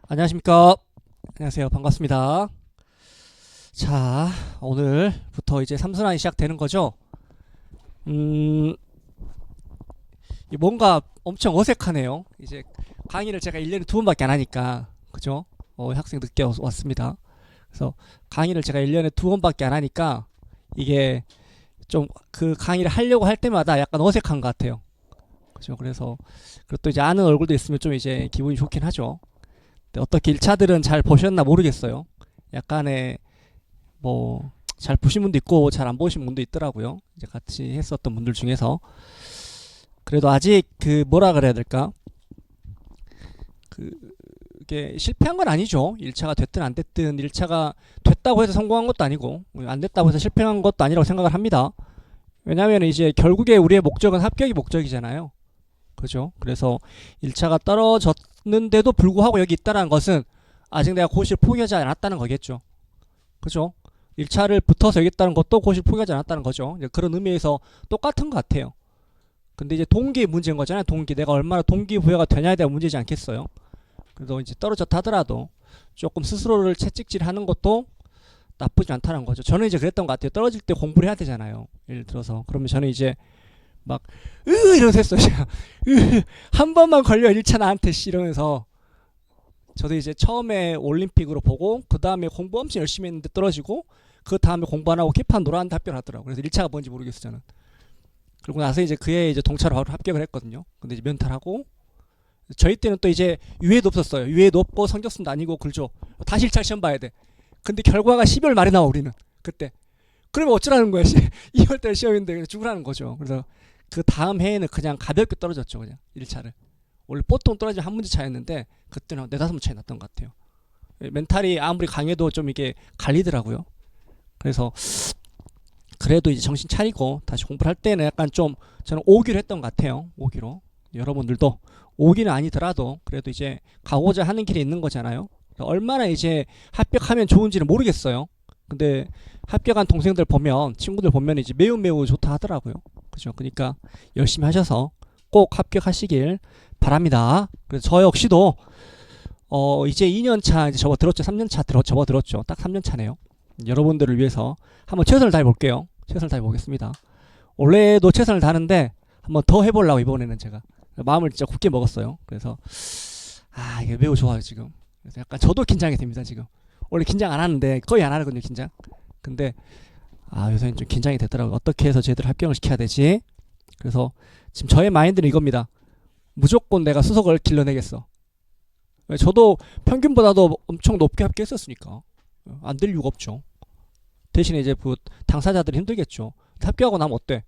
안녕하십니까. 안녕하세요. 반갑습니다. 자, 오늘부터 이제 삼순환이 시작되는 거죠. 뭔가 엄청 어색하네요. 이제 강의를 제가 1년에 2번밖에 안 하니까. 그죠? 학생 늦게 왔습니다. 그래서 강의를 제가 1년에 2번밖에 안 하니까 이게 좀 그 강의를 하려고 할 때마다 약간 어색한 것 같아요. 그죠? 그래서 그리고 또 이제 아는 얼굴도 있으면 좀 이제 기분이 좋긴 하죠. 어떻게 1차들은 잘 보셨나 모르겠어요. 약간의 뭐 잘 보신 분도 있고 잘 안 보신 분도 있더라고요. 이제 같이 했었던 분들 중에서 그래도 아직 그 뭐라 그래야 될까? 그게 실패한 건 아니죠. 1차가 됐든 안 됐든 1차가 됐다고 해서 성공한 것도 아니고 안 됐다고 해서 실패한 것도 아니라고 생각을 합니다. 왜냐하면 이제 결국에 우리의 목적은 합격이 목적이잖아요. 그죠? 그래서 1차가 떨어졌는데도 불구하고 여기 있다는 것은 아직 내가 고시를 포기하지 않았다는 거겠죠. 그죠? 1차를 붙어서 여기 있다는 것도 고시를 포기하지 않았다는 거죠. 그런 의미에서 똑같은 것 같아요. 근데 이제 동기의 문제인 거잖아요. 동기. 내가 얼마나 동기부여가 되냐에 대한 문제지 않겠어요. 그래도 이제 떨어졌다 하더라도 조금 스스로를 채찍질하는 것도 나쁘지 않다는 거죠. 저는 이제 그랬던 것 같아요. 떨어질 때 공부를 해야 되잖아요. 예를 들어서. 그러면 저는 이제 막 이러면서 했어요. 한 번만 걸려 1차 나한테 이러면서 저도 이제 처음에 올림픽으로 보고 그 다음에 공부 엄청 열심히 했는데 떨어지고 그 다음에 공부 안 하고 기판 놀았는데 합격을 하더라고요. 그래서 1차가 뭔지 모르겠어요 저는. 그리고 나서 이제 그해 이제 동차로 바로 합격을 했거든요. 근데 이제 면탈하고 저희 때는 또 이제 유예도 없었어요. 유예도 없고 성적순도 아니고 글죠. 다시 1차 시험 봐야 돼. 근데 결과가 12월 말에 나와 우리는 그때. 그러면 어쩌라는 거야. 2월달 시험인데 죽으라는 거죠. 그래서 그 다음 해에는 그냥 가볍게 떨어졌죠. 그냥 1차를. 원래 보통 떨어지면 한 문제 차였는데 그때는 4-5문제 차이 났던 것 같아요. 멘탈이 아무리 강해도 좀 이게 갈리더라고요. 그래서 그래도 이제 정신 차리고 다시 공부를 할 때는 약간 좀 저는 오기로 했던 것 같아요. 오기로. 여러분들도 오기는 아니더라도 그래도 이제 가고자 하는 길이 있는 거잖아요. 얼마나 이제 합격하면 좋은지는 모르겠어요. 근데 합격한 동생들 보면 친구들 보면 이제 매우 매우 좋다 하더라고요. 그죠? 그러니까 열심히 하셔서 꼭 합격하시길 바랍니다. 그래서 저 역시도 이제 2년차 이제 접어들었죠. 3년차 접어들었죠. 딱 3년차네요. 여러분들을 위해서 한번 최선을 다해 볼게요. 최선을 다해 보겠습니다. 원래도 최선을 다하는데 한번 더 해보려고 이번에는 제가 마음을 진짜 굳게 먹었어요. 그래서 이게 매우 좋아요 지금. 그래서 약간 저도 긴장이 됩니다 지금. 원래 긴장 안 하는데 거의 안 하거든요 긴장. 근데 요새는 좀 긴장이 되더라고요. 어떻게 해서 쟤들 합격을 시켜야 되지? 그래서 지금 저의 마인드는 이겁니다. 무조건 내가 수석을 길러내겠어. 저도 평균보다도 엄청 높게 합격했었으니까 안 될 이유가 없죠. 대신에 이제 그 당사자들이 힘들겠죠. 합격하고 나면 어때?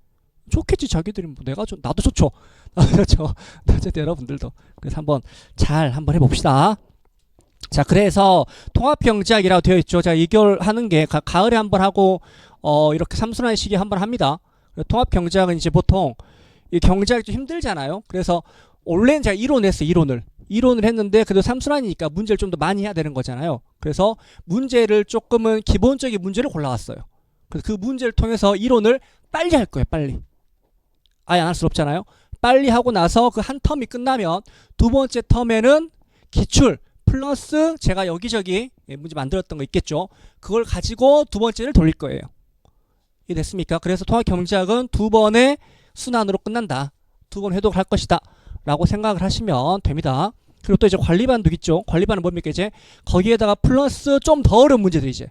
좋겠지. 자기들이 뭐 내가 나도 좋죠. 나도 좋죠. 어쨌든 여러분들도 그래서 한번 해봅시다. 자, 그래서 통합경제학이라고 되어 있죠. 제가 2개월 하는 게 가을에 한번 하고 이렇게 삼순환 시기에 한번 합니다. 통합경제학은 이제 보통 이 경제학이 좀 힘들잖아요. 그래서 원래는 제가 이론을 했는데 그래도 삼순환이니까 문제를 좀 더 많이 해야 되는 거잖아요. 그래서 문제를 조금은 기본적인 문제를 골라왔어요. 그래서 그 문제를 통해서 이론을 빨리 할 거예요. 빨리. 아예 안 할 수 없잖아요. 빨리 하고 나서 그 한 텀이 끝나면 두 번째 텀에는 기출 플러스 제가 여기저기 문제 만들었던 거 있겠죠. 그걸 가지고 두 번째를 돌릴 거예요. 이해 됐습니까? 그래서 통합경제학은 두 번의 순환으로 끝난다. 두 번 회독할 것이다. 라고 생각을 하시면 됩니다. 그리고 또 이제 관리반도 있죠. 관리반은 뭡니까? 이제 거기에다가 플러스 좀 더 어려운 문제들 이제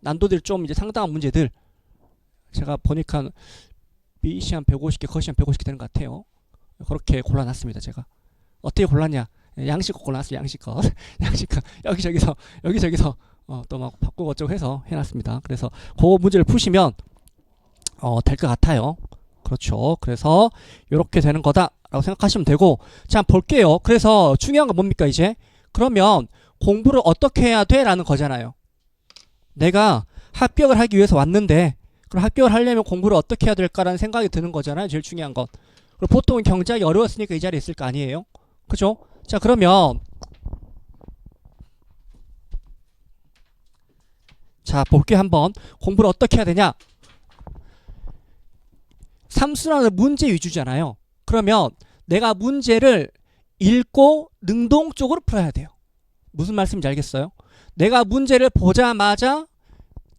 난도들 좀 이제 상당한 문제들 제가 보니까 B시 한 150개, 거시 한 150개 되는 것 같아요. 그렇게 골라놨습니다. 제가 어떻게 골랐냐? 양식껏 골라놨어요. 양식껏 여기저기서 또 막 바꾸고 어쩌고 해서 해놨습니다. 그래서 그 문제를 푸시면 될 것 같아요. 그렇죠. 그래서 이렇게 되는 거다라고 생각하시면 되고 자 볼게요. 그래서 중요한 건 뭡니까 이제? 그러면 공부를 어떻게 해야 돼? 라는 거잖아요. 내가 합격을 하기 위해서 왔는데 그럼 합격을 하려면 공부를 어떻게 해야 될까라는 생각이 드는 거잖아요. 제일 중요한 건. 그리고 보통은 경제학이 어려웠으니까 이 자리에 있을 거 아니에요. 그죠? 자 그러면 자 볼게요. 한번 공부를 어떻게 해야 되냐? 삼수라는 문제 위주잖아요. 그러면 내가 문제를 읽고 능동적으로 풀어야 돼요. 무슨 말씀인지 알겠어요? 내가 문제를 보자마자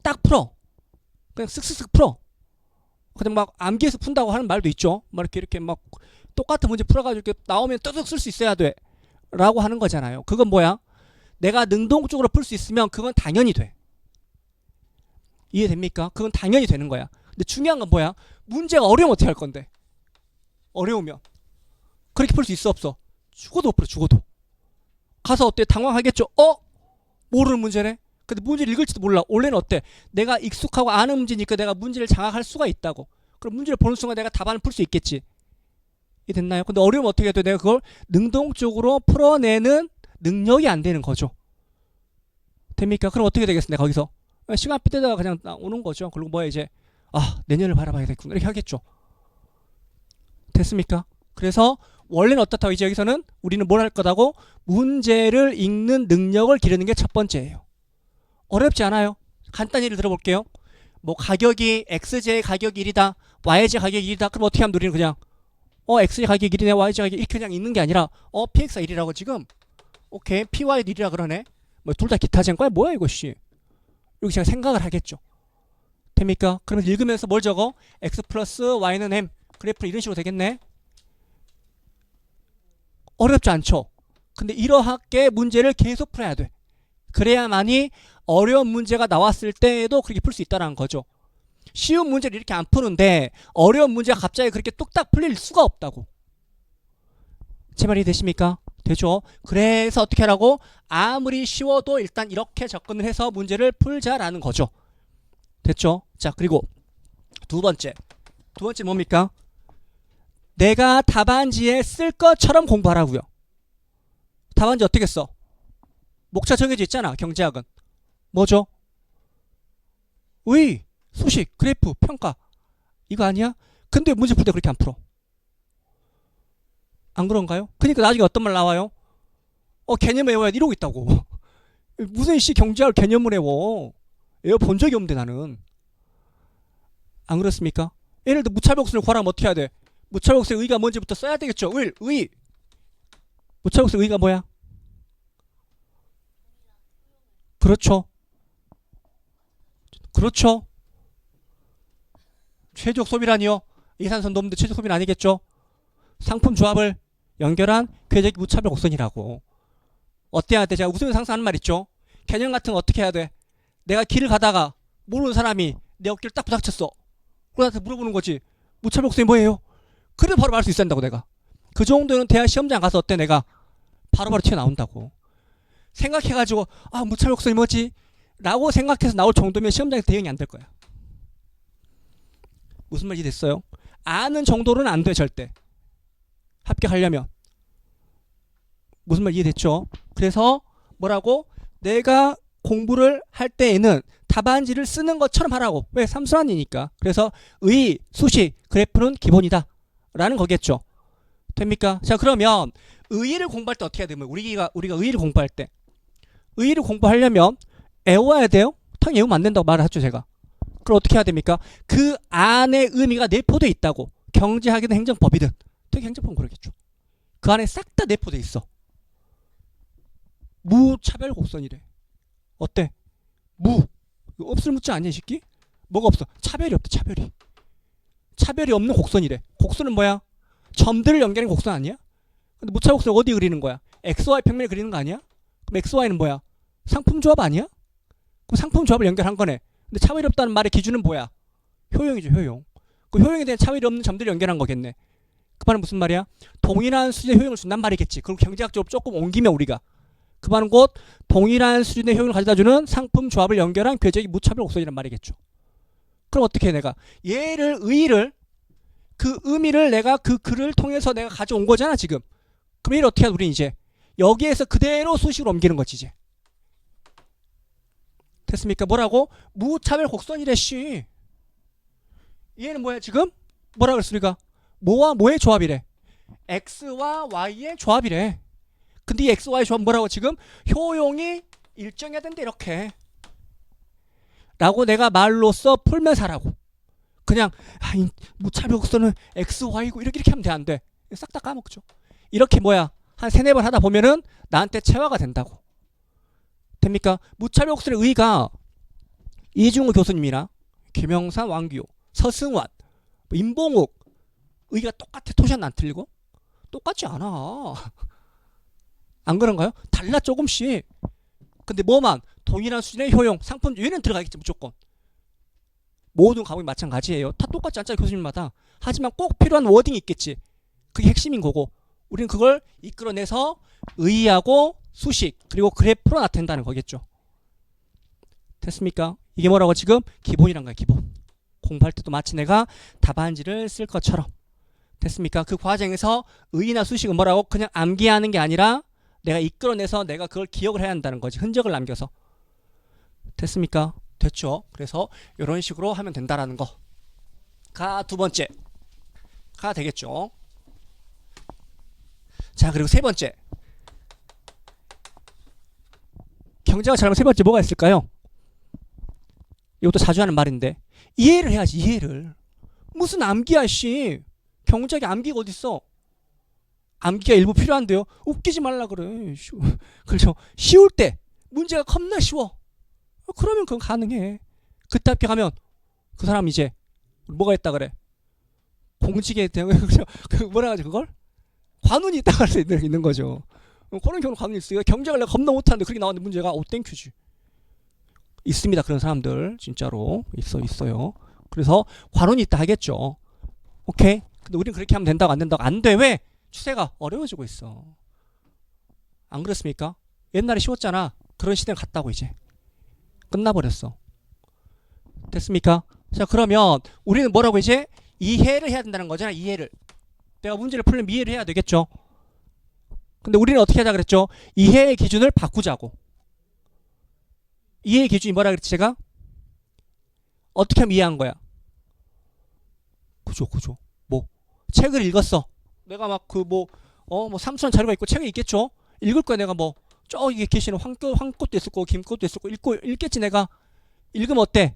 딱 풀어. 그냥 쓱쓱쓱 풀어. 그냥 막 암기해서 푼다고 하는 말도 있죠. 막 이렇게 막 똑같은 문제 풀어가지고 이렇게 나오면 뜨득 쓸 수 있어야 돼. 라고 하는 거잖아요. 그건 뭐야? 내가 능동적으로 풀 수 있으면 그건 당연히 돼. 이해됩니까? 그건 당연히 되는 거야. 근데 중요한 건 뭐야? 문제가 어려우면 어떻게 할 건데? 어려우면 그렇게 풀 수 있어 없어? 죽어도 못 풀어. 죽어도. 가서 어때? 당황하겠죠? 모르는 문제네? 근데 문제를 읽을지도 몰라. 원래는 어때? 내가 익숙하고 아는 문제니까 내가 문제를 장악할 수가 있다고. 그럼 문제를 보는 순간 내가 답안을 풀 수 있겠지. 이 됐나요? 근데 어려우면 어떻게 해야 돼? 내가 그걸 능동적으로 풀어내는 능력이 안 되는 거죠. 됩니까? 그럼 어떻게 되겠습니까? 거기서 시간 삐대다가 그냥 오는 거죠. 그리고 뭐야 이제 내년을 바라봐야겠구나 이렇게 하겠죠. 됐습니까? 그래서 원래는 어떻다고 이제 여기서는 우리는 뭘 할 거다고? 문제를 읽는 능력을 기르는 게 첫 번째예요. 어렵지 않아요. 간단히 예를 들어볼게요. 뭐 가격이 XJ의 가격이 1이다. YJ 가격이 1이다. 그럼 어떻게 하면 우리는 그냥 XJ 가격이 1이네. YJ 가격이 이렇게 그냥 있는 게 아니라 PX가 1이라고 지금 오케이 PY도 1이라 그러네. 뭐 둘 다 기타 쟁과야 뭐야 이거 씨. 여기 제가 생각을 하겠죠. 됩니까? 그러면 읽으면서 뭘 적어? X 플러스 Y는 M. 그래프는 이런 식으로 되겠네. 어렵지 않죠? 근데 이러하게 문제를 계속 풀어야 돼. 그래야만이 어려운 문제가 나왔을 때에도 그렇게 풀 수 있다는 거죠. 쉬운 문제를 이렇게 안 푸는데 어려운 문제가 갑자기 그렇게 뚝딱 풀릴 수가 없다고. 제 말이 되십니까? 되죠? 그래서 어떻게 하라고? 아무리 쉬워도 일단 이렇게 접근을 해서 문제를 풀자라는 거죠. 됐죠? 자, 그리고 두 번째 뭡니까? 내가 답안지에 쓸 것처럼 공부하라고요. 답안지 어떻게 써? 목차 정해져 있잖아. 경제학은 뭐죠? 의, 수식, 그래프, 평가 이거 아니야? 근데 문제 풀 때 그렇게 안 풀어. 안 그런가요? 그러니까 나중에 어떤 말 나와요? 개념을 외워야 이러고 있다고. 무슨 경제학을 개념을 외워? 외워본 적이 없는데 나는. 안 그렇습니까? 예를 들어 무차별곡선을 구하라면 어떻게 해야 돼? 무차별곡선의 의가 뭔지부터 써야 되겠죠. 의. 무차별곡선의 의가 뭐야? 그렇죠. 최적 소비란이요. 이산선 넘는데 최적 소비는 아니겠죠. 상품 조합을 연결한 궤적 무차별 곡선이라고. 어때야 돼? 제가 웃으면서 항상 하는 말 있죠. 개념 같은 거 어떻게 해야 돼? 내가 길을 가다가 모르는 사람이 내 어깨를 딱 부닥쳤어. 그래서 물어보는 거지. 무차별 곡선이 뭐예요? 그래 바로 말 수 있어야 한다고 내가. 그 정도는 대학 시험장 가서 어때 내가 바로바로 튀어나온다고. 생각해가지고 무차별 곡선이 뭐지? 라고 생각해서 나올 정도면 시험장에서 대응이 안 될 거야. 무슨 말이 됐어요? 아는 정도로는 안 돼 절대. 합격하려면. 무슨 말 이해됐죠? 그래서 뭐라고? 내가 공부를 할 때에는 답안지를 쓰는 것처럼 하라고. 왜? 삼수란이니까. 그래서 의, 수식, 그래프는 기본이다 라는 거겠죠. 됩니까? 자, 그러면 의의를 공부할 때 어떻게 해야 되면 우리가 의의를 공부할 때 의의를 공부하려면 외워야 돼요? 당연히 외우면 안 된다고 말을 하죠 제가. 그럼 어떻게 해야 됩니까? 그 안에 의미가 내포되어 있다고. 경제학이든 행정법이든. 특히 행정법은 그러겠죠. 그 안에 싹 다 내포되어 있어. 무차별 곡선이래. 어때? 없을 무자 아니야 이 새끼? 뭐가 없어? 차별이 없대. 차별이 없는 곡선이래. 곡선은 뭐야? 점들을 연결하는 곡선 아니야? 근데 무차별 곡선 어디 그리는 거야? XY 평면에 그리는 거 아니야? 그럼 XY는 뭐야? 상품 조합 아니야? 그럼 상품 조합을 연결한 거네. 근데 차별이 없다는 말의 기준은 뭐야? 효용이죠, 효용. 그 효용에 대한 차별이 없는 점들을 연결한 거겠네. 그 말은 무슨 말이야? 동일한 수준의 효용을 준단 말이겠지. 그리고 경제학적으로 조금 옮기면 우리가 그 말은 곧 동일한 수준의 효용을 가져다주는 상품 조합을 연결한 궤적이 무차별 곡선이란 말이겠죠. 그럼 어떻게 해 내가? 의의를 그 의미를 내가 그 글을 통해서 내가 가져온 거잖아 지금. 그럼 얘를 어떻게 해 우리 이제 여기에서 그대로 수식으로 옮기는 거지 이제. 됐습니까? 뭐라고? 무차별 곡선이래 씨. 얘는 뭐야 지금? 뭐라 그랬어 우리가? 뭐와 뭐의 조합이래? X와 Y의 조합이래. 근데 이 X, Y 조합 뭐라고 지금? 효용이 일정해야 된대 이렇게. 라고 내가 말로써 풀면서 하라고. 그냥 이 무차별 곡선은 X, Y고 이렇게 하면 돼 안 돼? 싹 다 까먹죠. 이렇게 뭐야 한 3-4번 하다 보면은 나한테 체화가 된다고. 됩니까? 무차별국선의 의의가 이중우 교수님이나 김영삼, 왕규, 서승환, 임봉욱 의의가 똑같아. 토시는 안 틀리고? 똑같지 않아. 안 그런가요? 달라 조금씩. 근데 뭐만 동일한 수준의 효용, 상품 얘는 들어가겠지 무조건. 모든 과목이 마찬가지예요. 다 똑같지 않잖아요 교수님마다. 하지만 꼭 필요한 워딩이 있겠지. 그게 핵심인 거고 우리는 그걸 이끌어내서 의의하고 수식 그리고 그래프로 나타낸다는 거겠죠. 됐습니까? 이게 뭐라고 지금? 기본이란 거야 기본. 공부할 때도 마치 내가 답안지를 쓸 것처럼. 됐습니까? 그 과정에서 의의나 수식은 뭐라고? 그냥 암기하는 게 아니라 내가 이끌어내서 내가 그걸 기억을 해야 한다는 거지. 흔적을 남겨서. 됐습니까? 됐죠? 그래서 이런 식으로 하면 된다라는 거가 두 번째가 되겠죠. 자, 그리고 세 번째. 경제가 잘하면 세 번째 뭐가 있을까요? 이것도 자주 하는 말인데 이해를 해야지. 이해를. 무슨 암기야 씨. 경제학에 암기가 어딨어. 암기가 일부 필요한데요. 웃기지 말라 그래. 그렇죠. 쉬울 때 문제가 겁나 쉬워. 그러면 그건 가능해. 그때 합격하면 그 사람 이제 뭐가 있다 그래. 공직에 대한 그 뭐라 하지 그걸? 관운이 있다고 할 수 있는 거죠. 그런 경우는 관운이 있어요. 경제를 내가 겁나 못하는데 그렇게 나왔는데 문제가 땡큐지. 있습니다. 그런 사람들 진짜로 있어요. 그래서 관운이 있다 하겠죠. 오케이. 근데 우리는 그렇게 하면 된다고 안 된다고 안 돼. 왜? 추세가 어려워지고 있어. 안 그렇습니까? 옛날에 쉬웠잖아. 그런 시대는 갔다고 이제. 끝나버렸어. 됐습니까? 자 그러면 우리는 뭐라고 이제 이해를 해야 된다는 거잖아. 이해를. 내가 문제를 풀려면 이해를 해야 되겠죠. 근데 우리는 어떻게 하자 그랬죠? 이해의 기준을 바꾸자고. 이해의 기준이 뭐라 그랬지 제가? 어떻게 하면 이해한 거야? 그죠. 뭐 책을 읽었어. 내가 막 그 뭐 3천 자료가 있고 책이 있겠죠. 읽을 거야 내가 뭐 저기 계시는 황꽃도 있을 거고 김꽃도 있을 거고 읽겠지 내가. 읽으면 어때?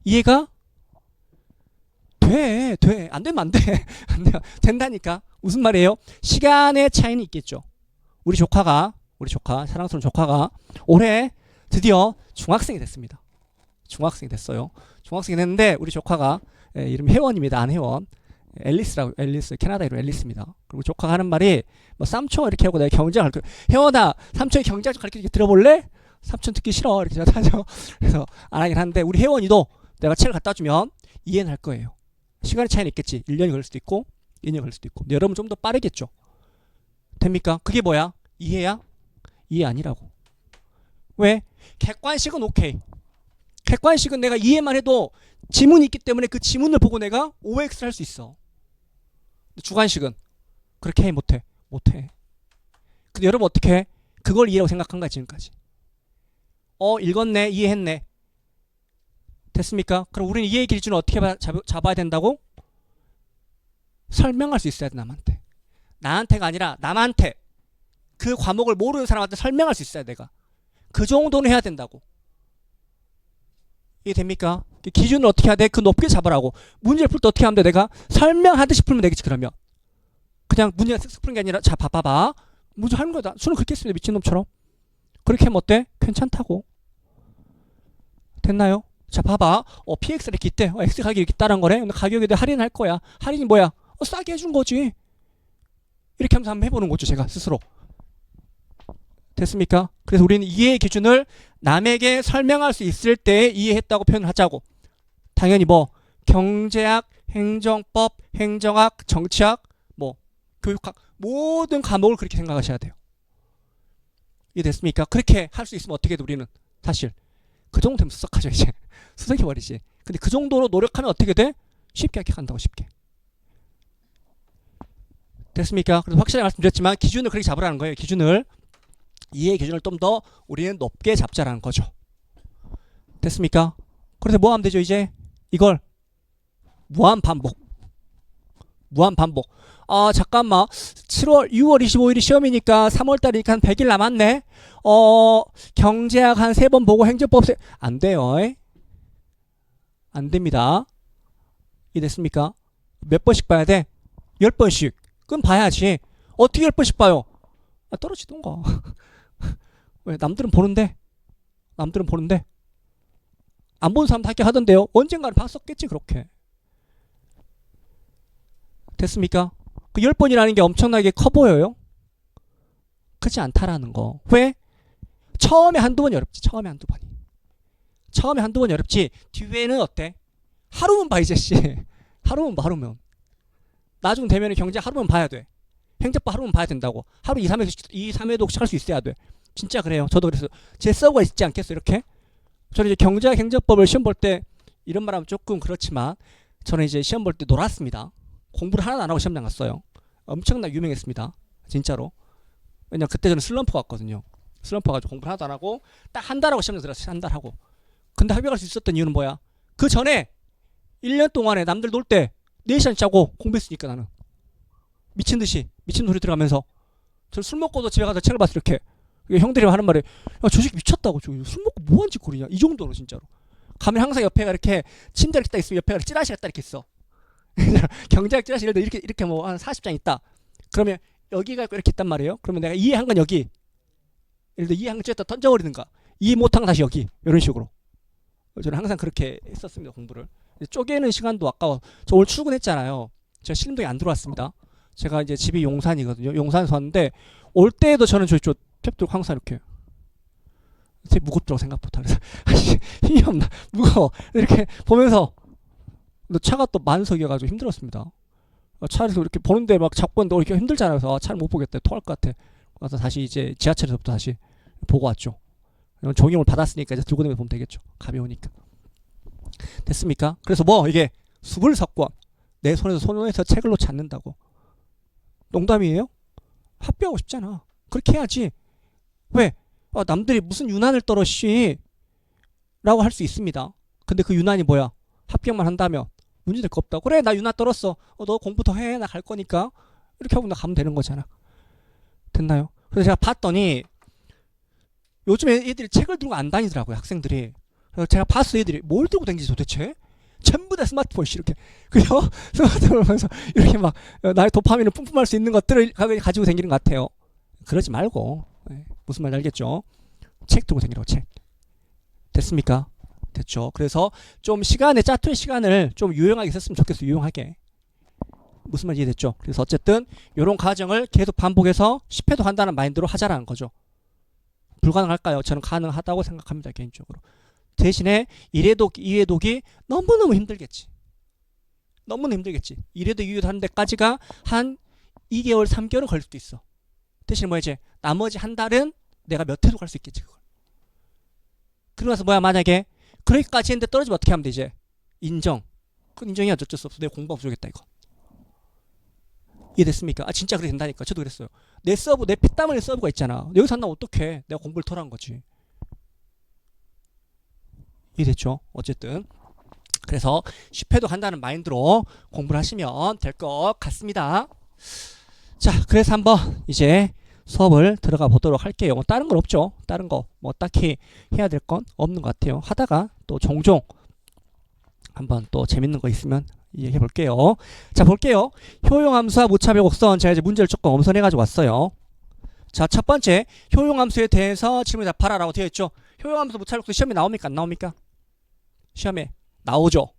이해가 돼. 안 되면 안 돼. 된다니까. 무슨 말이에요? 시간의 차이는 있겠죠. 우리 조카 사랑스러운 조카가 올해 드디어 중학생이 됐습니다. 중학생이 됐어요. 중학생이 됐는데 우리 조카가 이름 혜원입니다. 안혜원. 앨리스 캐나다 이름 앨리스입니다. 그리고 조카가 하는 말이 뭐 삼촌 이렇게 하고 내가 경제학 가르쳐. 혜원아 삼촌이 경제학 좀 가르쳐 들어볼래? 삼촌 듣기 싫어 이렇게 하죠. 그래서 안 하긴 하는데 우리 혜원이도 내가 책을 갖다 주면 이해는 할 거예요. 시간의 차이는 있겠지. 1년이 걸릴 수도 있고 2년이 걸릴 수도 있고. 근데 여러분 좀 더 빠르겠죠. 됩니까? 그게 뭐야? 이해야? 이해 아니라고. 왜? 객관식은 오케이. 객관식은 내가 이해만 해도 지문이 있기 때문에 그 지문을 보고 내가 OX를 할 수 있어. 주관식은 그렇게 해 못해. 근데 여러분 어떻게 해? 그걸 이해라고 생각한 거야 지금까지. 읽었네 이해했네. 됐습니까? 그럼 우리는 이해의 기준을 어떻게 잡아야 된다고? 설명할 수 있어야 돼 남한테. 나한테가 아니라 남한테. 그 과목을 모르는 사람한테 설명할 수 있어야 내가. 그 정도는 해야 된다고. 이해 됩니까? 기준을 어떻게 해야 돼? 그 높게 잡으라고. 문제를 풀 때 어떻게 하면 돼? 내가 설명하듯이 풀면 되겠지 그러면. 그냥 문제가 쓱쓱 푸는 게 아니라 자 봐봐. 문제 하는 거다. 수능 그렇게 했습니다. 미친놈처럼. 그렇게 하면 어때? 괜찮다고. 됐나요? 자 봐봐. PX를 이렇게 있대. X 가격이 이렇게 있다는 거래. 근데 가격에 대해 할인할 거야. 할인이 뭐야? 싸게 해준 거지. 이렇게 하면서 한번 해보는 거죠. 제가 스스로. 됐습니까? 그래서 우리는 이해의 기준을 남에게 설명할 수 있을 때 이해했다고 표현하자고. 당연히 뭐 경제학, 행정법, 행정학, 정치학, 뭐 교육학 모든 과목을 그렇게 생각하셔야 돼요. 이해됐습니까? 그렇게 할 수 있으면 어떻게 돼 우리는 사실 그 정도 되면 수석하죠 이제. 수석해버리지. 근데 그 정도로 노력하면 어떻게 돼? 쉽게 합격한다고 쉽게. 됐습니까? 그래서 확실하게 말씀드렸지만 기준을 그렇게 잡으라는 거예요. 기준을. 이해의 기준을 좀 더 우리는 높게 잡자라는 거죠. 됐습니까? 그래서 뭐 하면 되죠 이제? 이걸 무한 반복. 잠깐만 6월 25일이 시험이니까 3월달이니까 한 100일 남았네. 경제학 한 3번 보고 행정법 안 돼요. 안 됩니다. 이해됐습니까? 몇 번씩 봐야 돼? 10번씩. 그럼 봐야지. 어떻게 10번씩 봐요? 떨어지던가. 왜 남들은 보는데 남들은 보는데 안 본 사람도 합격하던데요. 언젠가는 봤었겠지 그렇게. 됐습니까? 그 10번이라는 게 엄청나게 커 보여요? 크지 않다라는 거. 왜? 처음에 한두 번이 어렵지. 처음에 한두 번이. 처음에 한두 번이 어렵지. 뒤에는 어때? 하루면 봐 이제 씨. 하루면 봐 하루면. 나중 되면 경제 하루면 봐야 돼. 행정법 하루면 봐야 된다고. 하루 2, 3회도 할 수 있어야 돼. 진짜 그래요. 저도 그래서 제 서브가 있지 않겠어 이렇게? 저는 이제 경제학 행정법을 시험 볼 때 이런 말하면 조금 그렇지만 저는 이제 시험 볼 때 놀았습니다. 공부를 하나도 안 하고 시험장 갔어요. 엄청나게 유명했습니다. 진짜로. 왜냐면 그때 저는 슬럼프 갔거든요. 슬럼프 가지고 공부를 하나도 안 하고 딱 한 달하고 시험장 들어갔어요. 한 달 하고. 근데 합격할 수 있었던 이유는 뭐야? 그 전에 1년 동안에 남들 놀 때 4시간 자고 공부했으니까 나는. 미친 듯이 미친 소리 들어가면서 저 술 먹고도 집에 가서 책을 봤어 이렇게. 형들이 하는 말이 야, 저 새끼 미쳤다고. 저 술 먹고 뭐한 짓거리냐 이 정도로 진짜로. 가면 항상 옆에가 이렇게 침대 이렇게 딱 있으면 옆에가 찌라시가 딱 이렇게 있어. 경제학 찌라시 이렇게 뭐 한 40장 있다. 그러면 여기가 이렇게 있단 말이에요. 그러면 내가 이해한 건 여기. 예를 들어 이해한 건 찌었다 던져버리든가. 이해 못한 건 다시 여기. 이런 식으로. 저는 항상 그렇게 했었습니다 공부를. 쪼개는 시간도 아까워. 저 오늘 출근했잖아요. 제가 신림동에 안 들어왔습니다. 제가 이제 집이 용산이거든요. 용산에서 왔는데 올 때에도 저는 저 탭도 항상 이렇게 되게 무겁더라고 생각보다. 그래서 힘이 없나 무거워 이렇게 보면서. 근데 차가 또 만석이어가지고 힘들었습니다. 차에서 이렇게 보는데 막 잡고 있는데 이렇게 힘들잖아요. 그래서 차를 못 보겠다 토할 것 같아. 그래서 다시 이제 지하철에서부터 다시 보고 왔죠. 종이용을 받았으니까 이제 들고 다니면서 보면 되겠죠. 가벼우니까. 됐습니까? 그래서 뭐 이게 수불 석권 내 손에서 책을 놓지 않는다고. 농담이에요? 합격하고 싶잖아. 그렇게 해야지. 왜? 남들이 무슨 유난을 떨어 씨 라고 할 수 있습니다. 근데 그 유난이 뭐야? 합격만 한다면 문제될 거 없다. 그래 나 유난 떨었어. 너 공부 더 해. 나 갈 거니까. 이렇게 하고 나 가면 되는 거잖아. 됐나요? 그래서 제가 봤더니 요즘에 애들이 책을 들고 안 다니더라고요. 학생들이. 그래서 제가 봤어. 애들이 뭘 들고 다니지 도대체? 전부 다 스마트폰 이렇게. 그죠? 스마트폰을 보면서 이렇게 막 나의 도파민을 뿜뿜할 수 있는 것들을 가지고 다니는 것 같아요. 그러지 말고. 무슨 말인지 알겠죠? 책 들고 다니라고 책. 됐습니까? 됐죠. 그래서 좀 짜투리 시간을 좀 유용하게 썼으면 좋겠어. 유용하게. 무슨 말인지 이해됐죠? 그래서 어쨌든 이런 과정을 계속 반복해서 10회도 한다는 마인드로 하자라는 거죠. 불가능할까요? 저는 가능하다고 생각합니다. 개인적으로. 대신에 1회독, 2회독이 너무너무 힘들겠지. 너무너무 힘들겠지. 1회독, 2회독 하는 데까지가 한 2개월, 3개월은 걸릴 수도 있어. 대신에 뭐 이제 나머지 한 달은 내가 몇 회독 할 수 있겠지. 그걸. 그러고 나서 뭐야 만약에 그렇게까지 했는데 떨어지면 어떻게 하면 돼 이제? 인정. 그건 인정해야 어쩔 수 없어. 내 공부가 부족했다 이거. 이해됐습니까? 진짜 그렇게 된다니까. 저도 그랬어요. 내 서브, 내 피땀 흘린 서브가 있잖아. 여기서 안 나면 어떡해. 내가 공부를 덜 한 거지. 이해됐죠? 어쨌든 그래서 10회도 한다는 마인드로 공부를 하시면 될 것 같습니다. 자, 그래서 한번 이제 수업을 들어가 보도록 할게요. 뭐 다른 건 없죠. 다른 거 뭐 딱히 해야 될 건 없는 것 같아요. 하다가 또 종종 한번 또 재밌는 거 있으면 얘기해 볼게요. 자, 볼게요. 효용함수와 무차별 곡선. 제가 이제 문제를 조금 엄선해 가지고 왔어요. 자, 첫 번째 효용함수에 대해서 질문 답하라 라고 되어 있죠. 효용함수 무차별 곡선 시험에 나옵니까? 안 나옵니까? 시험에 나오죠.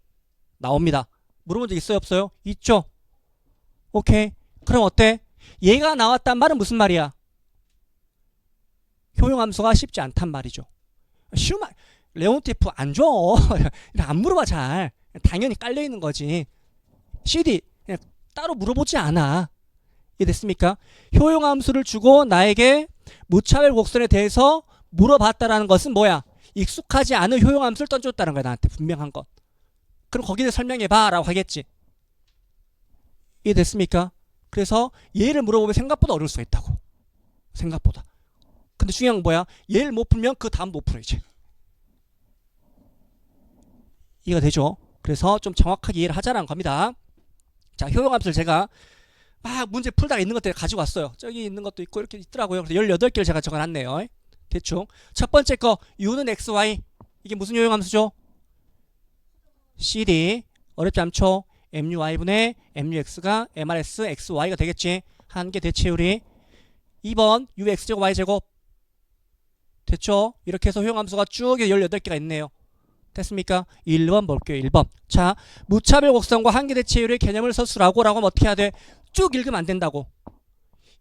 나옵니다. 물어본 적 있어요? 없어요? 있죠. 오케이. 그럼 어때? 얘가 나왔단 말은 무슨 말이야? 효용함수가 쉽지 않단 말이죠. 쉬운 말. 레온티프 안 줘. 안 물어봐 잘. 당연히 깔려있는 거지. CD 그냥 따로 물어보지 않아. 이해됐습니까? 효용함수를 주고 나에게 무차별 곡선에 대해서 물어봤다라는 것은 뭐야? 익숙하지 않은 효용함수를 던졌다는 거야. 나한테 분명한 것. 그럼 거기에 설명해봐 라고 하겠지. 이해됐습니까? 그래서 얘를 물어보면 생각보다 어려울 수가 있다고. 생각보다. 근데 중요한 건 뭐야? 얘를 못 풀면 그 다음 못 풀어 이제. 이해가 되죠? 그래서 좀 정확하게 이해를 하자라는 겁니다. 자, 효용함수를 제가 막 문제 풀다가 있는 것들 가지고 왔어요. 저기 있는 것도 있고 이렇게 있더라고요. 그래서 18개를 제가 적어놨네요. 대충. 첫 번째 거 u는 xy. 이게 무슨 효용함수죠? cd. 어렵지 않죠? mu이분의 mux가 mrs xy가 되겠지. 한 개 대체율이. 2번 ux제곱 y제곱. 됐죠? 이렇게 해서 효용함수가 쭉 18개가 있네요. 됐습니까? 1번 볼게요. 1번. 자, 무차별 곡선과 한계 대체율의 개념을 서술하고 라고 하면 어떻게 해야 돼? 쭉 읽으면 안 된다고.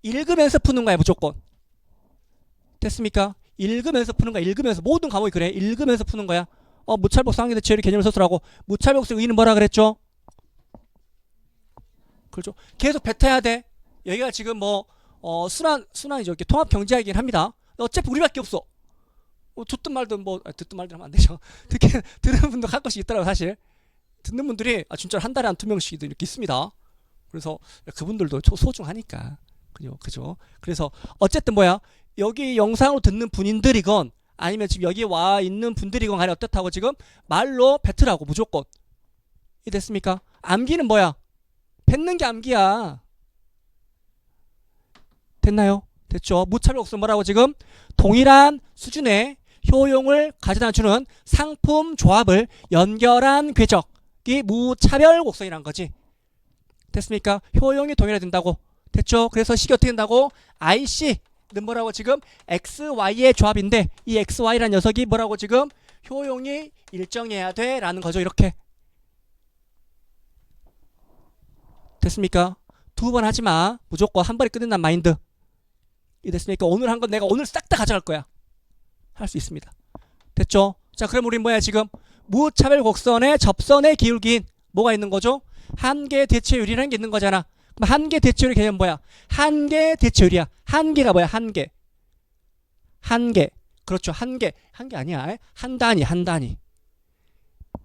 읽으면서 푸는 거야, 무조건. 됐습니까? 읽으면서 푸는 거야. 읽으면서. 모든 과목이 그래. 읽으면서 푸는 거야. 무차별 곡선 한계 대체율의 개념을 서술하고. 무차별 곡선 의의는 뭐라 그랬죠? 그렇죠. 계속 뱉어야 돼. 여기가 지금 뭐 순환이죠. 이렇게 통합 경제학이긴 합니다. 어차피 우리밖에 없어. 듣든 말든 듣든 말든 하면 안 되죠. 들은 분도 가끔씩 있더라고 사실. 듣는 분들이 진짜로 한 달에 한 2명씩 이렇게 있습니다. 그래서 그분들도 소중하니까. 그죠. 그래서 어쨌든 여기 영상으로 듣는 분들이건 아니면 지금 여기 와 있는 분들이건 간에 어떻다고 지금 말로 뱉으라고 무조건. 이 됐습니까? 암기는 뱉는 게 암기야. 됐나요? 됐죠? 무차별 곡선 뭐라고 지금? 동일한 수준의 효용을 가져다 주는 상품 조합을 연결한 궤적이 무차별 곡선이란 거지. 됐습니까? 효용이 동일해야 된다고. 됐죠? 그래서 식이 어떻게 된다고? IC는 뭐라고 지금? XY의 조합인데 이 XY라는 녀석이 뭐라고 지금? 효용이 일정해야 돼 라는 거죠. 이렇게. 됐습니까? 2번 하지마. 무조건 한 번에 끝낸단 마인드. 이 됐습니까? 오늘 한 건 내가 오늘 싹 다 가져갈 거야. 할 수 있습니다. 됐죠? 자, 그럼 우린 지금 무차별 곡선의 접선의 기울기인 뭐가 있는 거죠? 한계 대체율이라는 게 있는 거잖아. 그럼 한계 대체율의 개념 한계 대체율이야. 한계가 한계. 한계. 그렇죠. 한계 아니야. 한 단위.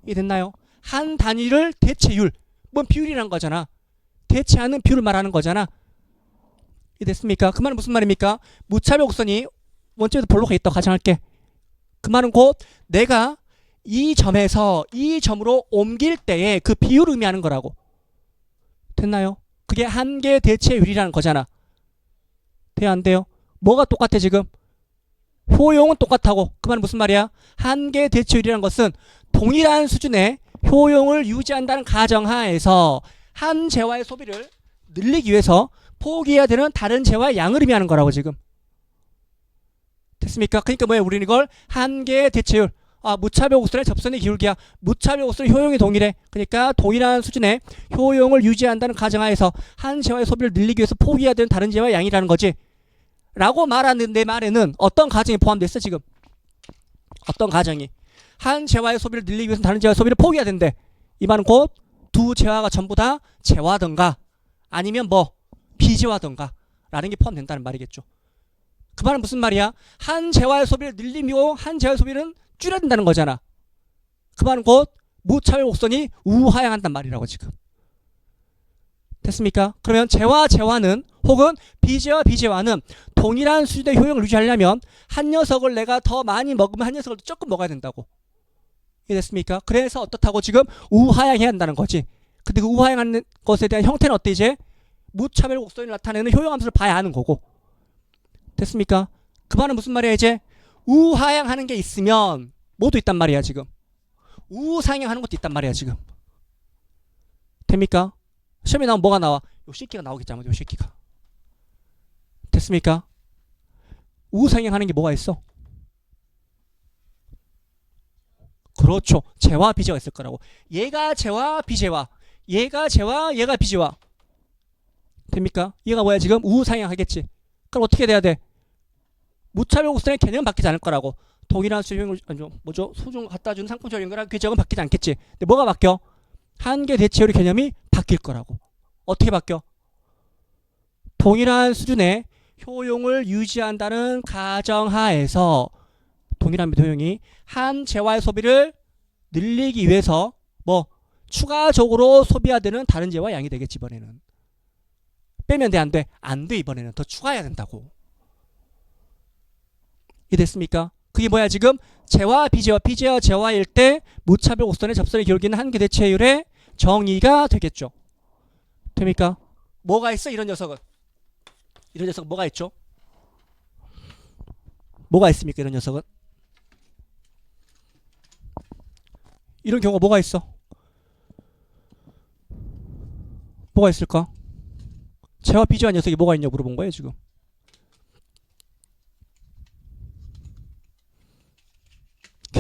이 됐나요? 한 단위를 대체율. 뭔 비율이란 거잖아. 대체하는 비율을 말하는 거잖아. 이 됐습니까? 그 말은 무슨 말입니까? 무차별 곡선이 원점에서 볼록가 있다고 가정할게. 그 말은 곧 내가 이 점에서 이 점으로 옮길 때의 그 비율을 의미하는 거라고. 됐나요? 그게 한계 대체율이라는 거잖아. 돼요 안 돼요? 뭐가 똑같아 지금? 효용은 똑같다고. 그 말은 무슨 말이야? 한계 대체율이라는 것은 동일한 수준의 효용을 유지한다는 가정하에서 한 재화의 소비를 늘리기 위해서 포기해야 되는 다른 재화의 양을 의미하는 거라고 지금. 됐습니까? 그러니까 우리는 이걸 한계 대체율. 무차별 곡선의 접선의 기울기야. 무차별 곡선의 효용이 동일해. 그러니까 동일한 수준의 효용을 유지한다는 가정하에서 한 재화의 소비를 늘리기 위해서 포기해야 되는 다른 재화의 양이라는 거지. 라고 말하는 내 말에는 어떤 가정이 포함됐어 지금? 어떤 가정이? 한 재화의 소비를 늘리기 위해서 다른 재화의 소비를 포기해야 된대. 이 말은 곧 두 재화가 전부 다 재화든가 아니면 비재화든가 라는 게 포함된다는 말이겠죠. 그 말은 무슨 말이야? 한 재화의 소비를 늘리고 한 재화의 소비는 줄여야 된다는 거잖아. 그 말은 곧 무차별 곡선이 우하향한단 말이라고 지금. 됐습니까? 그러면 재화는 혹은 비재화는 동일한 수준의 효용을 유지하려면 한 녀석을 내가 더 많이 먹으면 한 녀석을 조금 먹어야 된다고. 이해됐습니까? 그래서 어떻다고 지금 우하향해야 한다는 거지. 근데 그 우하향하는 것에 대한 형태는 어때 이제? 무차별 곡선이 나타내는 효용함수를 봐야 하는 거고. 됐습니까? 그 말은 무슨 말이야 이제? 우하향하는 게 있으면 뭐도 있단 말이야 지금. 우상향하는 것도 있단 말이야 지금. 됩니까? 시험에 나오면 뭐가 나와? 요 새끼가 나오겠지 아무래도 요 새끼가. 됐습니까? 우상향하는 게 뭐가 있어? 그렇죠. 재화 비재화 있을 거라고. 얘가 재화 비재화. 얘가 재화 얘가 비재화. 됩니까? 얘가 지금 우상향하겠지. 그럼 어떻게 돼야 돼? 무차별 곡선의 개념은 바뀌지 않을 거라고. 동일한 수용을 소중 갖다 준 상품적 연결한 궤적은 바뀌지 않겠지. 근데 뭐가 바뀌어? 한계 대체율의 개념이 바뀔 거라고. 어떻게 바뀌어? 동일한 수준의 효용을 유지한다는 가정하에서 동일한 효용이 한 재화의 소비를 늘리기 위해서 추가적으로 소비해야 되는 다른 재화 양이 되겠지 이번에는. 빼면 돼 안 돼? 안 돼 이번에는. 더 추가해야 된다고. 이해됐습니까? 그게 지금 재화 비재화 비재화 재화일 때 무차별 곡선의 접선의 기울기는 한계 대체율의 정의가 되겠죠. 됩니까? 뭐가 있어 이런 녀석은? 이런 녀석은 뭐가 있죠? 뭐가 있습니까 이런 녀석은? 이런 경우가 뭐가 있어? 뭐가 있을까? 재화 비재화 녀석이 뭐가 있냐 물어본 거예요 지금.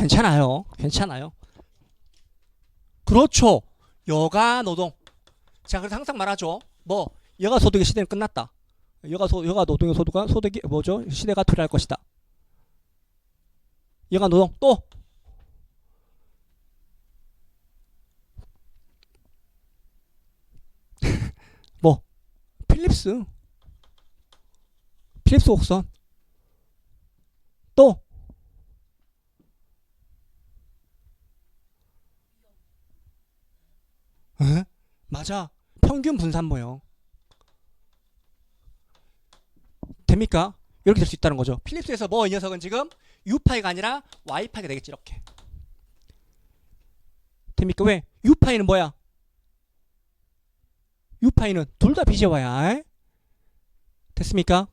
괜찮아요. 괜찮아요. 그렇죠. 여가 노동. 자, 그래서 항상 말하죠. 뭐 여가 소득의 시대는 끝났다. 여가 노동의 소득이 뭐죠? 시대가 도래할 것이다. 여가 노동 또 뭐 필립스 곡선 또 에? 맞아. 평균 분산모형 됩니까? 이렇게 될 수 있다는 거죠. 필립스에서 뭐 이 녀석은 지금 U파이가 아니라 Y파이가 되겠지. 이렇게 됩니까? 왜? U파이는 뭐야? U파이는 둘 다 비제화야. 됐습니까?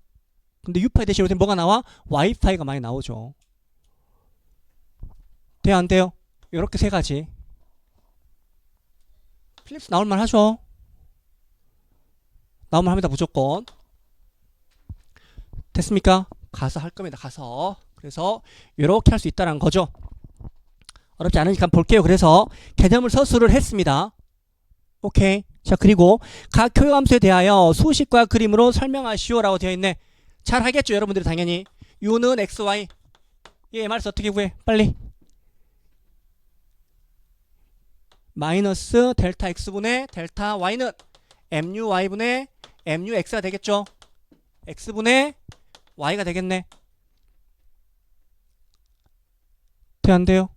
근데 U파이 대신 요새 뭐가 나와? Y파이가 많이 나오죠. 돼요 안 돼요? 이렇게 세 가지. 필립스 나올만 하죠. 나올만 합니다. 무조건. 됐습니까? 가서 할 겁니다. 가서. 그래서 이렇게 할 수 있다는 거죠. 어렵지 않으니까 볼게요. 그래서 개념을 서술을 했습니다. 오케이. 자, 그리고 각 효용함수에 대하여 수식과 그림으로 설명하시오라고 되어 있네. 잘 하겠죠, 여러분들이 당연히. u는 xy. 얘 말해서 어떻게 구해? 빨리. 마이너스 델타 x분의 델타 y는 muy분의 mux가 되겠죠. x분의 y가 되겠네. 돼, 안 돼요?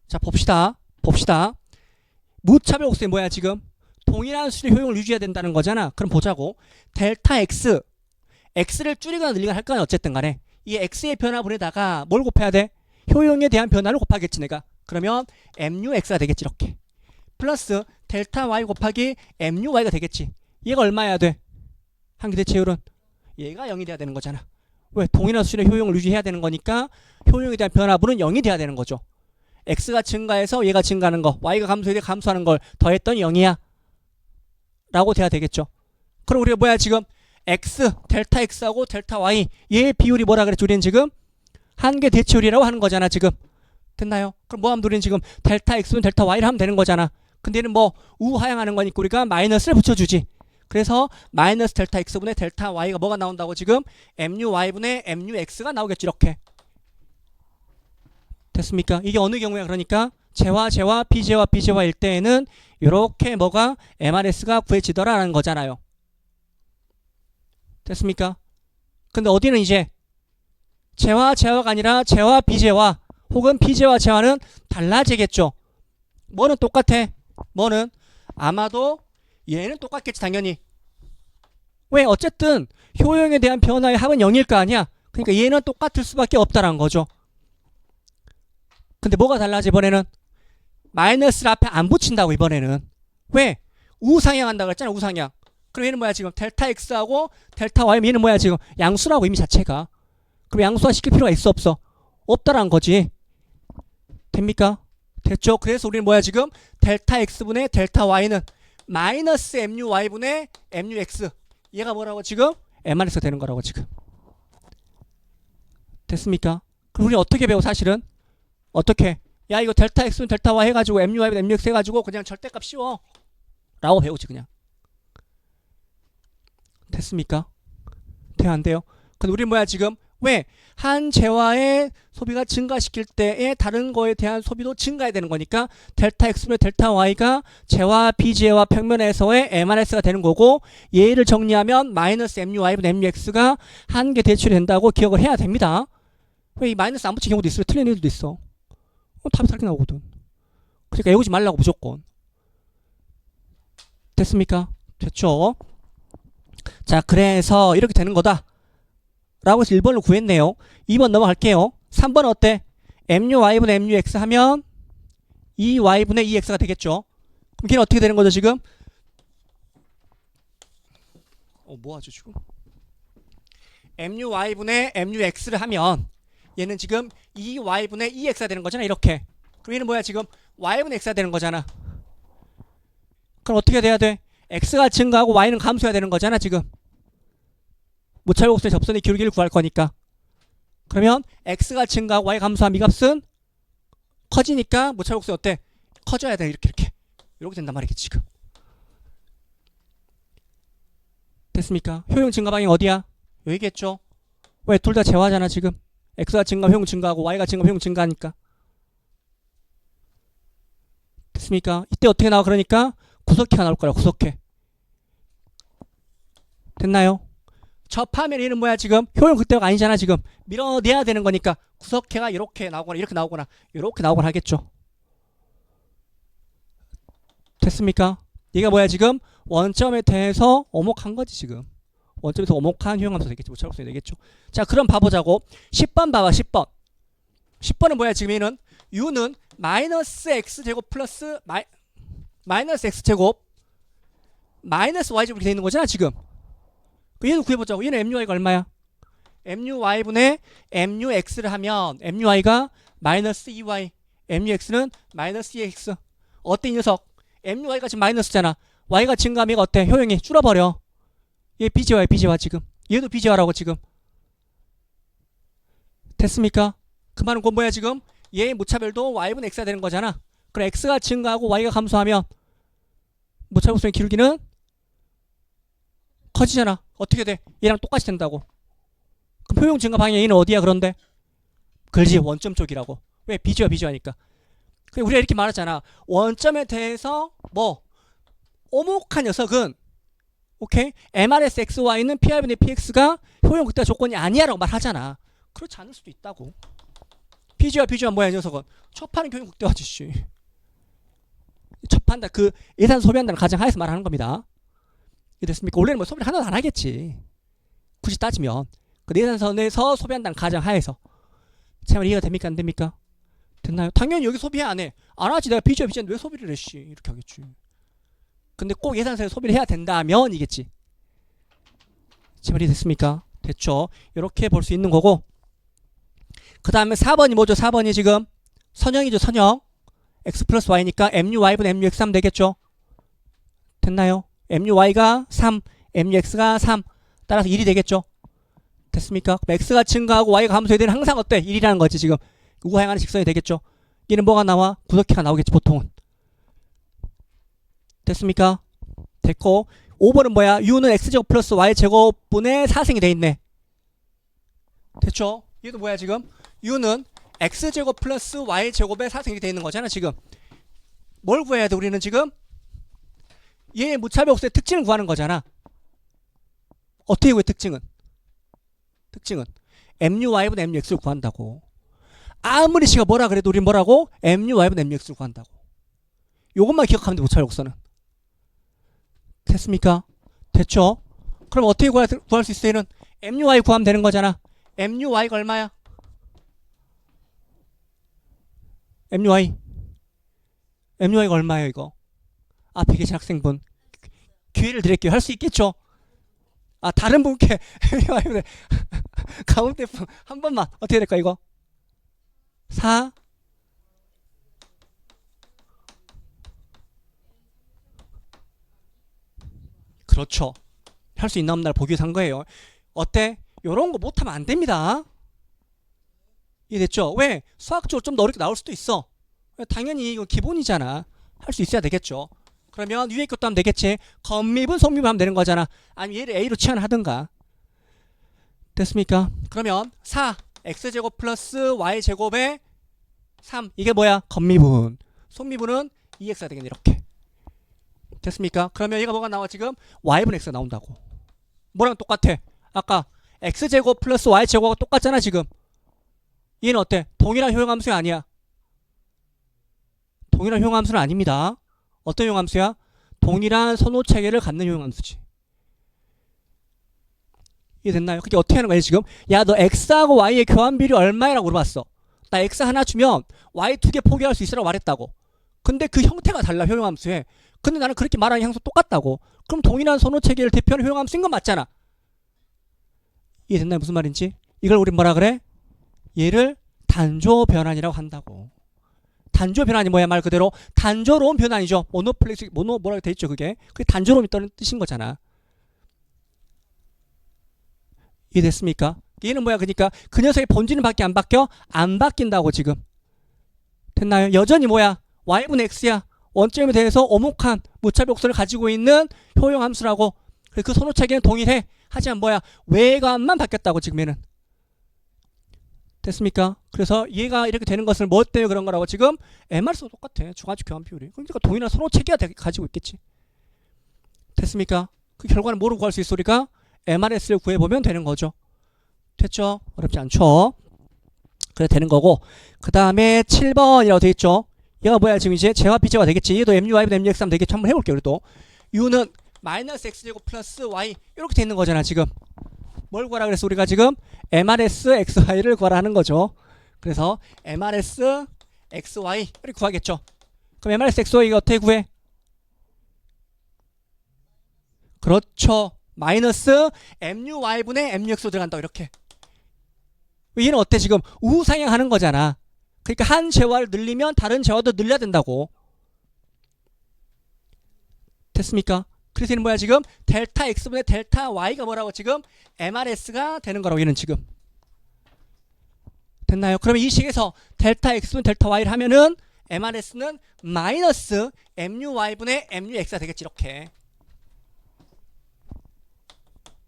자, 봅시다. 무차별 곱셈이 뭐야 지금? 동일한 수의 효용을 유지해야 된다는 거잖아. 그럼 보자고. 델타 x x를 줄이거나 늘리거나 할 거는 어쨌든 간에 이 x의 변화분에다가 뭘 곱해야 돼? 효용에 대한 변화를 곱하겠지 내가. 그러면 mux가 되겠지. 이렇게 플러스 델타 y 곱하기 muy가 되겠지. 얘가 얼마여야 돼? 한기대체율은 얘가 0이 돼야 되는 거잖아. 왜? 동일한 수의 효용을 유지해야 되는 거니까 효용에 대한 변화분은 0이 돼야 되는 거죠. x가 증가해서 얘가 증가하는 거, y가 감소해서 감소하는 걸 더했더니 0이야 라고 돼야 되겠죠. 그럼 우리가 뭐야 지금 x, 델타 x하고 델타 y 얘의 비율이 뭐라 그랬죠? 우리는 지금 한계 대치율이라고 하는 거잖아. 지금 됐나요? 그럼 뭐 하면 우리는 지금 델타 x는 델타 y를 하면 되는 거잖아. 근데 얘는 뭐 우하향하는 거니까 우리가 마이너스를 붙여주지. 그래서 마이너스 델타 x분의 델타 y가 뭐가 나온다고 지금 muy분의 mux가 나오겠지. 이렇게 됐습니까? 이게 어느 경우야? 그러니까 제와 비제화일 때에는 이렇게 뭐가 MRS가 구해지더라라는 거잖아요. 됐습니까? 근데 어디는 이제 제화가 아니라 제와 비제화 혹은 비제와 제화는 달라지겠죠. 뭐는 똑같아? 뭐는 아마도 얘는 똑같겠지 당연히. 왜? 어쨌든 효용에 대한 변화의 합은 0일 거 아니야. 그러니까 얘는 똑같을 수밖에 없다라는 거죠. 근데 뭐가 달라져 이번에는? 마이너스를 앞에 안 붙인다고 이번에는. 왜? 우상향한다고 했잖아. 우상향. 그럼 얘는 뭐야 지금 델타 x하고 델타 y 얘는 뭐야 지금 양수라고 이미 자체가. 그럼 양수화 시킬 필요가 있어 없어? 없다라는 거지. 됩니까? 됐죠? 그래서 우리는 뭐야 지금 델타 x분의 델타 y는 마이너스 muy분의 mux 얘가 뭐라고 지금? MRS가 되는 거라고 지금. 됐습니까? 그럼 우리 어떻게 배워 사실은? 어떻게? 야 이거 델타 x는 델타 y 해가지고 muy mux 해가지고 그냥 절대값 씌워 라고 배우지 그냥. 됐습니까? 돼요 안 돼요? 근데 우리 뭐야 지금 왜? 한 재화의 소비가 증가시킬 때에 다른 거에 대한 소비도 증가해야 되는 거니까 델타 x분의 델타 y가 재화 비재화 평면에서의 MRS가 되는 거고 얘를 정리하면 마이너스 MUY분의 MUX가 한계 대출이 된다고 기억을 해야 됩니다. 왜 이 마이너스 안 붙인 경우도 있어요. 틀린 애들도 있어. 답이 다르게 나오거든. 그러니까 외우지 말라고 무조건. 됐습니까? 됐죠? 자 그래서 이렇게 되는 거다 라고 해서 1번을 구했네요. 2번 넘어갈게요. 3번 어때? MUY분의 MUX 하면 2Y분의 2X가 되겠죠. 그럼 걔는 어떻게 되는 거죠 지금? 뭐하죠 지금? MUY분의 MUX를 하면 얘는 지금 2Y분의 2X가 되는 거잖아. 이렇게. 그럼 얘는 뭐야 지금? Y분의 X가 되는 거잖아. 그럼 어떻게 돼야 돼? X가 증가하고 Y는 감소해야 되는 거잖아 지금. 무차별곱셈 접선의 기울기를 구할 거니까. 그러면 x가 증가하고 y가 감소한 미값은 커지니까 무차별곡선 어때? 커져야 돼. 이렇게 된단 말이겠지 지금. 됐습니까? 효용 증가 방향 어디야? 여기겠죠. 왜? 둘 다 제화잖아 지금. x가 증가 효용 증가하고 y가 증가 효용 증가하니까. 됐습니까? 이때 어떻게 나와? 그러니까 구석회가 나올 거야. 구석회. 됐나요? 접하면 얘는 뭐야 지금? 효용 극대화가 아니잖아 지금. 밀어내야 되는 거니까 구석회가 이렇게 나오거나 이렇게 나오거나 하겠죠. 됐습니까? 얘가 뭐야 지금? 원점에 대해서 오목한 거지 지금. 원점에서 오목한 효용함수 되겠죠. 무차별곡선이 되겠죠. 자, 그럼 봐보자고. 10번 봐봐. 10번. 10번은 뭐야 지금 얘는? u는 마이너스 x제곱 플러스 마이너스 x제곱 마이너스 y제곱 이렇게 돼 있는 거잖아 지금. 얘는 구해보자고. 얘는 mui가 얼마야? muy분의 mux를 하면 mui가 마이너스 2y, mux는 마이너스 2x. 어때 이 녀석? mui가 지금 마이너스잖아. y가 증가하면 얘가 어때? 효용이 줄어버려. 얘 비지화야 비지화 지금. 얘도 비지화라고 지금. 됐습니까? 그 말은 곧 뭐야 지금? 얘의 무차별도 y분의 x가 되는 거잖아. 그럼 x가 증가하고 y가 감소하면 무차별곡선의 기울기는 커지잖아. 어떻게 돼? 얘랑 똑같이 된다고. 그럼 효용 증가 방향 얘는 어디야 그런데? 그렇지, 원점 쪽이라고. 왜? 비지화니까. 우리가 이렇게 말하잖아. 원점에 대해서 뭐 오목한 녀석은 오케이? MRSXY는 PR분의 PX가 효용 극대화 조건이 아니야 라고 말하잖아. 그렇지 않을 수도 있다고. 비지화 뭐야 이 녀석은? 첩하는 효용 극대화지 씨. 첩한다. 그 예산 소비한다는 가정 하에서 말하는 겁니다. 됐습니까? 원래는 뭐 소비를 하나도 안 하겠지. 굳이 따지면. 그 예산선에서 소비한다는 가정 하에서. 참 이해가 됩니까? 안 됩니까? 됐나요? 당연히 여기 소비해 안 해. 안 하지. 내가 비지하는데 왜 소비를 해 씨. 이렇게 하겠지. 근데 꼭 예산선에 소비를 해야 된다면 이겠지. 참 이해됐습니까? 됐죠? 이렇게 볼 수 있는 거고. 그 다음에 4번이 뭐죠? 4번이 지금 선형이죠. 선형. x 플러스 y니까 muy분의 mux3 되겠죠? 됐나요? muy가 3, mux가 3. 따라서 1이 되겠죠? 됐습니까? x가 증가하고 y가 감소해야 되는 항상 어때? 1이라는 거지 지금. 우하향하는 직선이 되겠죠? 얘는 뭐가 나와? 구석기가 나오겠지 보통은. 됐습니까? 됐고 5번은 뭐야? u는 x제곱 플러스 y제곱분의 4승이 돼 있네. 됐죠? 얘도 뭐야 지금? u는 x제곱 플러스 y제곱의 4승이 돼 있는 거잖아 지금. 뭘 구해야 돼 우리는 지금? 얘의 무차별곡선의 특징을 구하는 거잖아. 어떻게 구해 특징은? muy분의 mux를 구한다고. 아무리 씨가 뭐라 그래도 우린 뭐라고? muy분의 mux를 구한다고. 요것만 기억하면 돼 무차별곡선은. 됐습니까? 됐죠? 그럼 어떻게 구할 수 있어? 얘는 muy 구하면 되는 거잖아. muy가 얼마야? muy가 얼마예요 이거? 앞에 계신 학생분 기회를 드릴게요. 할 수 있겠죠? 아 다른 분께 muy 가운데 분 한 번만 어떻게 될까 이거? 4 그렇죠. 할 수 있나 없나를 보기 위해서 한 거예요. 어때? 요런 거 못하면 안 됩니다. 이해됐죠? 왜? 수학적으로 좀 더 어렵게 나올 수도 있어. 당연히 이거 기본이잖아. 할 수 있어야 되겠죠. 그러면 위에 것도 하면 되겠지. 겉미분, 속미분 하면 되는 거잖아. 아니면 얘를 A로 치환하든가. 됐습니까? 그러면 4 x제곱 플러스 y제곱에 3 이게 뭐야? 겉미분. 속미분은 2x가 되겠네 이렇게. 됐습니까? 그러면 얘가 뭐가 나와 지금? y분 x가 나온다고. 뭐랑 똑같아? 아까 x제곱 플러스 y제곱하고 똑같잖아 지금. 얘는 어때? 동일한 효용함수야 아니야? 동일한 효용함수는 아닙니다. 어떤 효용함수야? 동일한 선호체계를 갖는 효용함수지. 이해됐나요? 그게 어떻게 하는 거야 지금? 야 너 x하고 y의 교환 비율이 얼마야라고 물어봤어. 나 x 하나 주면 y 2개 포기할 수 있으라고 말했다고. 근데 그 형태가 달라 효용함수에. 근데 나는 그렇게 말하는 향수 똑같다고. 그럼 동일한 선호체계를 대표하는 효용함수인 건 맞잖아. 이해됐나요? 무슨 말인지? 이걸 우리 뭐라 그래? 얘를 단조 변환이라고 한다고. 단조 변환이 뭐야? 말 그대로 단조로운 변환이죠. 모노플렉스 뭐라고 돼 있죠 그게. 그게 단조로움 있다는 뜻인 거잖아. 이해됐습니까? 얘는 뭐야? 그러니까 그 녀석의 본질은 밖에 안 바뀌어? 안 바뀐다고 지금. 됐나요? 여전히 뭐야? y분의 x야. 원점에 대해서 오목한 무차별곡선을 가지고 있는 효용 함수라고. 그 선호차기는 동일해. 하지만 뭐야? 외관만 바뀌었다고 지금 얘는. 됐습니까? 그래서 얘가 이렇게 되는 것을 뭐 때문에 그런 거라고 지금 MRS도 똑같아. 중화적 교환 비율이. 그러니까 동일한 선호체계가 가지고 있겠지. 됐습니까? 그 결과는 뭐로 구할 수 있어? 우리가 MRS를 구해보면 되는 거죠. 됐죠? 어렵지 않죠? 그래 되는 거고. 그 다음에 7번이라고 돼 있죠. 얘가 뭐야? 지금 이제 제와 비제가 되겠지. 얘도 MUY보다 MUX 하면 되겠지. 한번 해볼게요. 그래도 U는 마이너스 X제곱 플러스 Y 이렇게 돼 있는 거잖아 지금. 뭘 구하라 그랬어? 우리가 지금 MRS XY를 구하라는 거죠. 그래서 MRS XY 이렇게 구하겠죠. 그럼 MRS XY가 어떻게 구해? 그렇죠. 마이너스 MUY분의 MUX로 들어간다 이렇게. 얘는 어때? 지금 우상향하는 거잖아. 그러니까 한 재화를 늘리면 다른 재화도 늘려야 된다고. 됐습니까? 그래서 얘는 뭐야 지금? 델타 X분의 델타 Y가 뭐라고 지금? MRS가 되는 거라고 얘는 지금. 됐나요? 그러면 이 식에서 델타 X분의 델타 Y를 하면은 MRS는 마이너스 MUY분의 MUX가 되겠지 이렇게.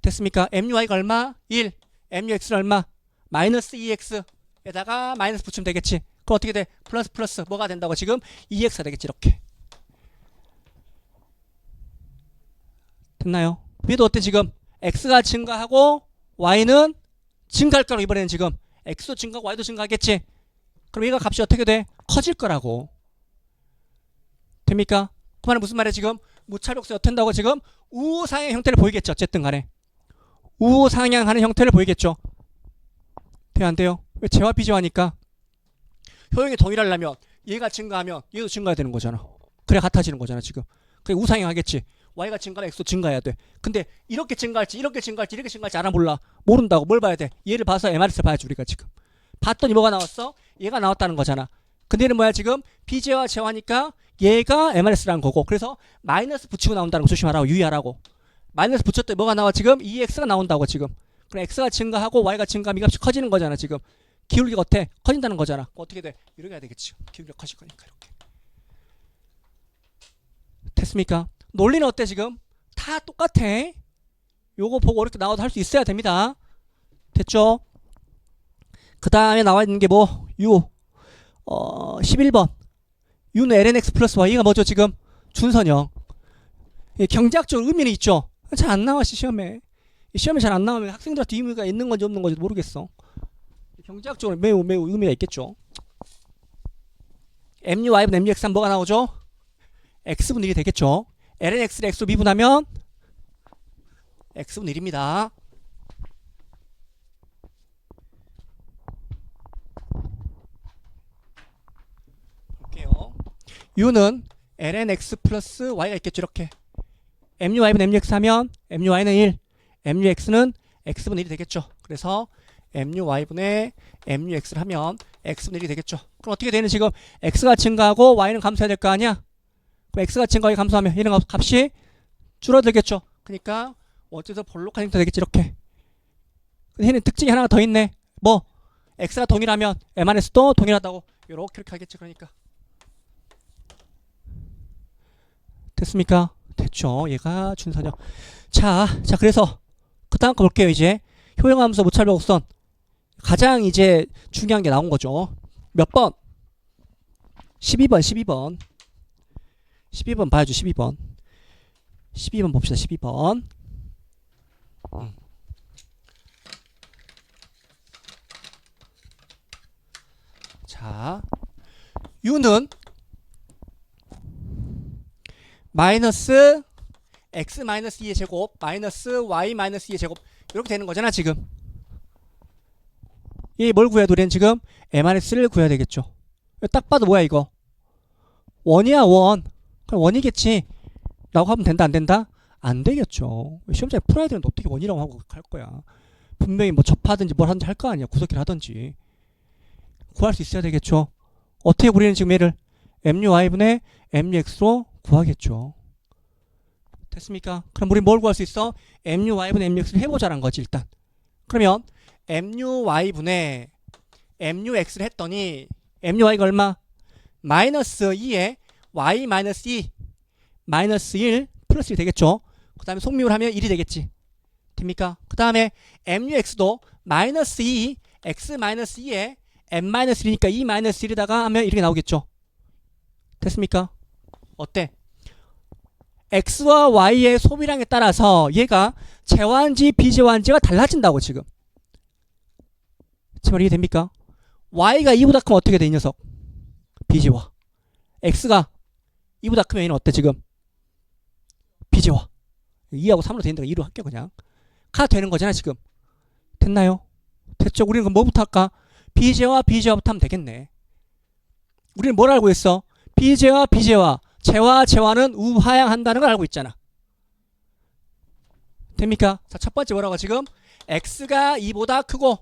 됐습니까? MUY가 얼마? 1. MUX는 얼마? 마이너스 2X에다가 마이너스 붙이면 되겠지. 그럼 어떻게 돼? 플러스 플러스 뭐가 된다고 지금? 2X가 되겠지 이렇게. 됐나요? 위도 어때 지금? X가 증가하고 Y는 증가할 거라고 이번에는 지금. X도 증가하고 Y도 증가하겠지. 그럼 얘가 값이 어떻게 돼? 커질 거라고. 됩니까? 그 말은 무슨 말이야 지금? 무차별곡선이 어떻게 된다고 지금? 우상향 형태를 보이겠죠. 어쨌든 간에. 우상향하는 형태를 보이겠죠. 돼요 안 돼요? 왜 제와 비제화니까 효용이 동일하려면 얘가 증가하면 얘도 증가해야 되는 거잖아. 그래 같아지는 거잖아 지금. 그래 우상향하겠지. Y가 증가하면 X도 증가해야 돼. 근데 이렇게 증가할지 이렇게 증가할지 이렇게 증가할지 알아 몰라. 모른다고. 뭘 봐야 돼? 얘를 봐서 MRS를 봐야지 우리가 지금. 봤더니 뭐가 나왔어? 얘가 나왔다는 거잖아. 근데 얘는 뭐야 지금? 비제와 제화니까 얘가 MRS라는 거고. 그래서 마이너스 붙이고 나온다는 거 조심하라고. 유의하라고. 마이너스 붙였더니 뭐가 나와 지금? 2X가 나온다고 지금. 그럼 X가 증가하고 Y가 증가하면 이 값이 커지는 거잖아 지금. 기울기가 어때? 커진다는 거잖아. 어떻게 돼? 이렇게 해야 되겠지. 기울기가 커질 거니까 이렇게. 됐습니까? 논리는 어때 지금? 다 똑같아. 요거 보고 이렇게 나와도 할 수 있어야 됩니다. 됐죠? 그 다음에 나와 있는 게 뭐? U 11번 U는 lnx 플러스 Y가 뭐죠 지금? 준선형. 경제학적으로 의미는 있죠. 잘 안 나와 시험에. 시험에 잘 안 나오면 학생들한테 의미가 있는 건지 없는 건지 모르겠어. 경제학적으로 매우 의미가 있겠죠. MUY분 MUX는 뭐가 나오죠? X분 1이 되겠죠. lnx를 x로 미분하면 x분 1입니다. 볼게요. u는 lnx 플러스 y가 있겠죠. 이렇게 MUY분 MUX 하면 MUY는 1, MUX는 x분 1이 되겠죠. 그래서 MUY분의 MUX를 하면 x분 1이 되겠죠. 그럼 어떻게 되는 지금 x가 증가하고 y는 감소해야 될 거 아니야? 그럼 x가 증가하게 감소하면 얘는 값이 줄어들겠죠. 그러니까 어째서 볼록한 형태 되겠지 이렇게. 근데 얘는 특징이 하나가 더 있네. 뭐? x가 동일하면 MRS도 동일하다고. 이렇게 하겠지. 그러니까 됐습니까? 됐죠. 얘가 준선형. 자 그래서 그 다음 거 볼게요. 이제 효용함수 무차별곡선 가장 이제 중요한 게 나온 거죠. 몇 번? 12번 12번 봐야죠. 12번 봅시다. 12번 자 u는 마이너스 x 마이너스 2의 제곱 마이너스 y 마이너스 2의 제곱 이렇게 되는 거잖아 지금. 이 뭘 구해야 돼? 우리는 지금 MRS를 구해야 되겠죠. 딱 봐도 뭐야 이거? 원이야 원. 그럼 원이겠지 라고 하면 된다 안 된다? 안 되겠죠. 시험장에 풀어야 되는데 어떻게 원이라고 하고 할 거야. 분명히 뭐 접하든지 뭘 하든지 할 거 아니야. 구석기를 하든지 구할 수 있어야 되겠죠. 어떻게 우리는 지금 얘를 MUY분의 MUX로 구하겠죠. 됐습니까? 그럼 우리 뭘 구할 수 있어? MUY분의 MUX를 해보자는 거지 일단. 그러면 MUY분의 MUX를 했더니 MUY가 얼마? 마이너스 2에 Y 마이너스 2 마이너스 1 플러스 1 되겠죠. 그 다음에 속미을 하면 1이 되겠지. 됩니까? 그 다음에 MUX도 마이너스 2 X 마이너스 2에 M 마이너스 1이니까 2 마이너스 1에다가 하면 이렇게 나오겠죠. 됐습니까? 어때? X와 Y의 소비량에 따라서 얘가 제환지 비제환지가 달라진다고 지금. 제 말 이해됩니까? Y가 2보다 크면 어떻게 돼 이 녀석? 비제화. X가 2보다 크면 얘는 어때 지금? 비제화. 2하고 3으로 되는데 2로 할게요 그냥. 가 되는 거잖아 지금. 됐나요? 됐죠? 우리는 그럼 뭐부터 할까? 비제화 비제화부터 하면 되겠네. 우리는 뭘 알고 있어? 비제화 비제화 제화 제화는 우하향한다는 걸 알고 있잖아. 됩니까? 자, 첫 번째 뭐라고 지금? X가 2보다 크고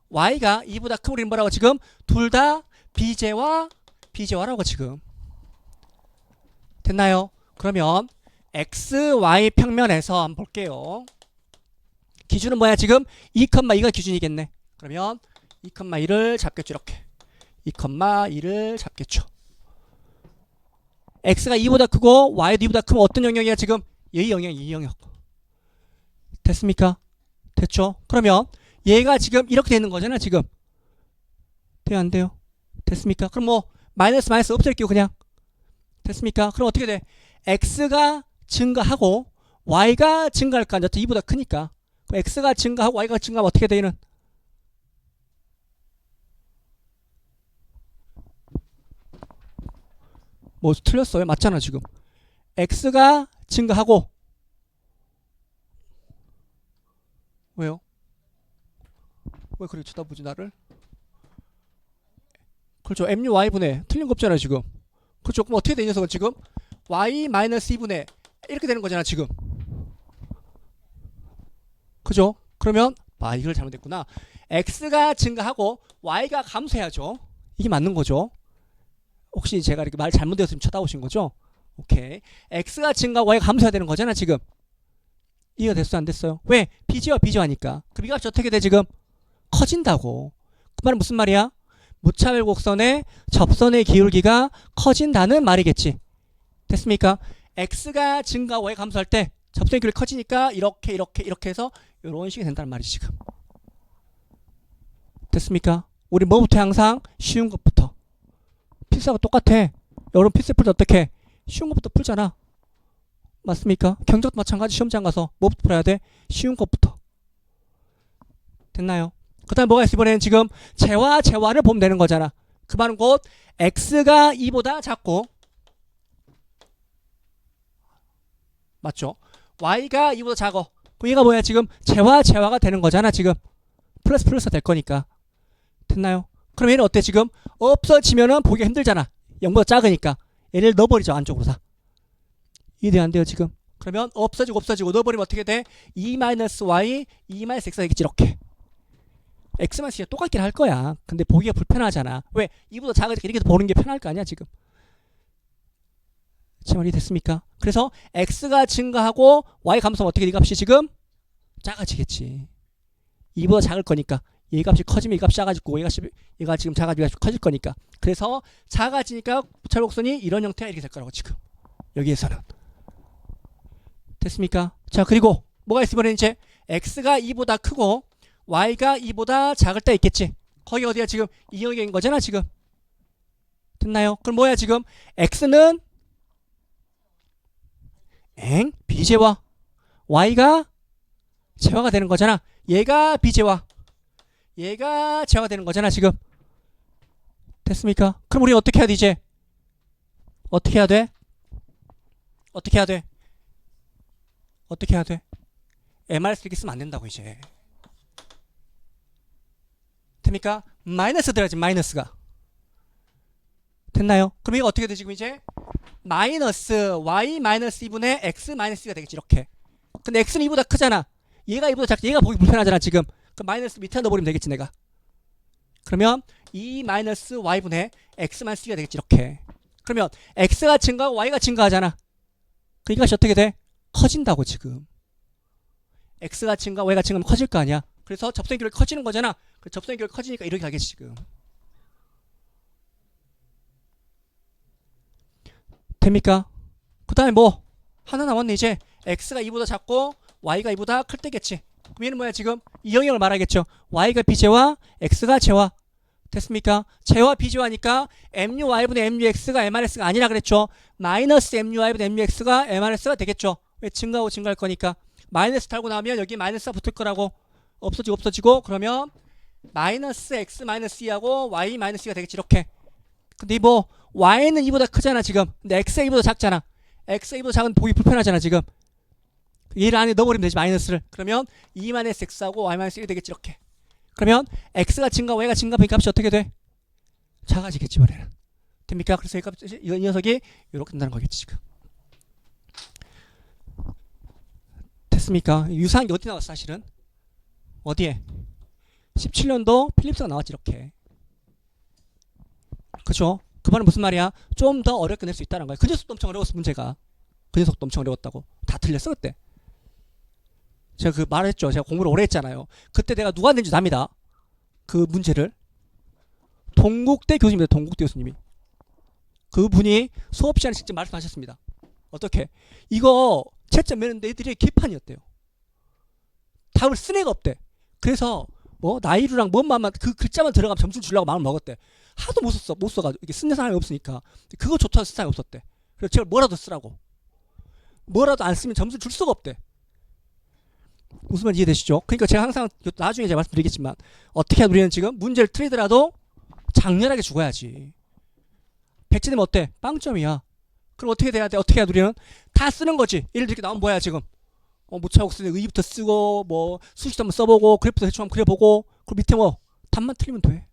Y가 2보다 크고 우리는 뭐라고 지금? 둘 다 비제화 비제화라고 지금. 됐나요? 그러면 X, Y 평면에서 한번 볼게요. 기준은 뭐야 지금? 2,2가 기준이겠네. 그러면 2,2를 잡겠죠 이렇게. 2,2를 잡겠죠. X가 2보다 크고 Y도 2보다 크면 어떤 영역이야 지금? 이 영역, 이 영역. 됐습니까? 됐죠? 그러면 얘가 지금 이렇게 되는 거잖아 지금. 돼요 안 돼요? 됐습니까? 그럼 뭐 마이너스 마이너스 없앨게요 그냥. 됐습니까? 그럼 어떻게 돼? X가 증가하고 Y가 증가할 거 아니야. 2보다 크니까. 그럼 X가 증가하고 Y가 증가하면 어떻게 돼 얘는? 뭐 틀렸어요? 맞잖아 지금. X가 증가하고 왜요? 왜 그렇게 쳐다보지 나를? 그렇죠. MUY분의 틀린 거 없잖아요 지금. 그렇죠. 그럼 어떻게 돼 이 녀석은 지금? Y-2분의 이렇게 되는 거잖아 지금. 그죠? 그러면 이걸 잘못했구나. X가 증가하고 Y가 감소해야죠. 이게 맞는 거죠. 혹시 제가 이렇게 말 잘못되었으면 쳐다보신 거죠? 오케이. X가 증가하고 Y가 감소해야 되는 거잖아 지금. 이해가 됐어요 안 됐어요? 왜? 비제와 비제와니까. 그럼 이 값이 어떻게 돼 지금? 커진다고. 그 말은 무슨 말이야? 무차별 곡선의 접선의 기울기가 커진다는 말이겠지. 됐습니까? X가 증가 Y가 감소할 때 접선의 기울기 커지니까 이렇게 이렇게 이렇게 해서 이런 식이 된다는 말이지 지금. 됐습니까? 우리 뭐부터 항상 쉬운 것부터. 필사가 똑같아. 여러분 필사 풀 때 어떻게? 쉬운 것부터 풀잖아. 맞습니까? 경적도 마찬가지. 시험장 가서 뭐부터 풀어야 돼? 쉬운 것부터. 됐나요? 그 다음에 뭐가 있어? 이번에는 지금 제와 제와를 보면 되는 거잖아. 그 말은 곧 X가 2보다 작고 맞죠? Y가 2보다 작어. 그럼 얘가 뭐야 지금? 제와 제와가 되는 거잖아 지금. 플러스 플러스 될 거니까. 됐나요? 그럼 얘는 어때 지금? 없어지면은 보기가 힘들잖아. 0보다 작으니까. 얘를 넣어버리죠 안쪽으로 다. 이해돼요 안 돼요 지금? 그러면 없어지고 넣어버리면 어떻게 돼? 2-y, 2-x가 되겠지 이렇게. x-c가 똑같긴 할 거야. 근데 보기가 불편하잖아. 왜? 2보다 작으니까 이렇게 보는 게 편할 거 아니야 지금. 제 말이 됐습니까? 그래서 x가 증가하고 y 감소하면 어떻게 이 값이 지금? 작아지겠지. 2보다 작을 거니까. 얘 값이 커지면 이 값이 작아지고 얘가 지금 작아지면 커질 거니까. 그래서 작아지니까 무차별곡선이 이런 형태가 이렇게 될 거라고 지금. 여기에서는. 됐습니까? 자 그리고 뭐가 있으면 이제 x가 2보다 크고 y가 2보다 작을 때 있겠지. 거기 어디야 지금? 이 영역인 거잖아 지금. 됐나요? 그럼 뭐야 지금? x는 비제화, y가 제화가 되는 거잖아. 얘가 비제화, 얘가 제화가 되는 거잖아 지금. 됐습니까? 그럼 우리 어떻게 해야 돼 이제? 어떻게 해야 돼? 어떻게 해야 돼? 어떻게 해야 돼? MRS 이렇게 쓰면 안 된다고 이제. 됩니까? 마이너스 들어야지 마이너스가. 됐나요? 그럼 이거 어떻게 돼 지금 이제? 마이너스 y 마이너스 2분의 x 마이너스 2가 되겠지 이렇게. 근데 x는 2보다 크잖아. 얘가 2보다 작지. 얘가 보기 불편하잖아 지금. 그럼 마이너스 밑에 넣어버리면 되겠지 내가. 그러면 2 마이너스 y분의 x 마이너스 2가 되겠지 이렇게. 그러면 x가 증가하고 y가 증가하잖아. 그러니까 어떻게 돼? 커진다고 지금. x가 증가하고 y가 증가하면 커질 거 아니야. 그래서 접선의 기울기 커지는 거잖아. 그 접선의 기울기 커지니까 이렇게 가겠지 지금. 됩니까? 그 다음에 뭐 하나 남았네 이제. x가 2보다 작고 y가 2보다 클 때겠지. 그럼 얘는 뭐야 지금? 이 영역을 말하겠죠. y가 b제와 x가 제와. 됐습니까? 제와 b제와니까 muy분의 mux가 mrs가 아니라 그랬죠. 마이너스 muy분의 mux가 mrs가 되겠죠. 왜? 증가하고 증가할 거니까. 마이너스 달고 나면 여기 마이너스가 붙을 거라고. 없어지고 그러면 마이너스 x 마이너스 2하고 y 마이너스 2가 되겠지 이렇게. 근데 뭐 y는 2보다 크잖아 지금. 근데 x가 2보다 작잖아. x가 2보다 작은 보기 불편하잖아 지금. 얘를 안에 넣어버리면 되지 마이너스를. 그러면 2 마이너스 x하고 y 마이너스 1이 되겠지 이렇게. 그러면 x가 증가 y가 증가하면 이 값이 어떻게 돼? 작아지겠지 말이야. 됩니까? 그래서 이 녀석이 이렇게 된다는 거겠지 지금. 됐습니까? 유사한 게 어디 나왔어 사실은? 어디에? 17년도 필립스가 나왔지 이렇게. 그죠? 그 말은 무슨 말이야? 좀 더 어렵게 낼 수 있다는 거야. 그 녀석도 엄청 어려웠어 문제가. 그 녀석도 엄청 어려웠다고. 다 틀렸어 그때. 제가 그 말했죠. 제가 공부를 오래 했잖아요. 그때 내가 누가 낸지 압니다. 그 문제를. 동국대 교수님입니다. 동국대 교수님이. 그분이 수업 시간에 직접 말씀하셨습니다. 어떻게? 이거 채점 매는데 애들이 개판이었대요. 답을 쓴 애가 없대. 그래서 뭐 나이루랑 뭔만 그 글자만 들어가면 점수 주려고 마음을 먹었대. 하도 못 써가지고 이게 쓰는 사람이 없으니까 그거 조차 쓸 사람이 없었대. 그래서 제가 뭐라도 쓰라고. 뭐라도 안 쓰면 점수 줄 수가 없대. 무슨 말 이해되시죠? 그러니까 제가 항상 나중에 제가 말씀드리겠지만 어떻게 해야 우리는 지금 문제를 틀리더라도 장렬하게 죽어야지. 100점 되면 어때? 빵점이야. 그럼 어떻게 돼야 돼? 어떻게 해야 우리는? 다 쓰는 거지. 예를 들어 이렇게 나오면 뭐야 지금? 무차곡 쓰는 의부터 쓰고 뭐 수식도 한번 써보고 그래프도 대충 한번 그려보고 그리고 밑에 뭐 답만 틀리면 돼.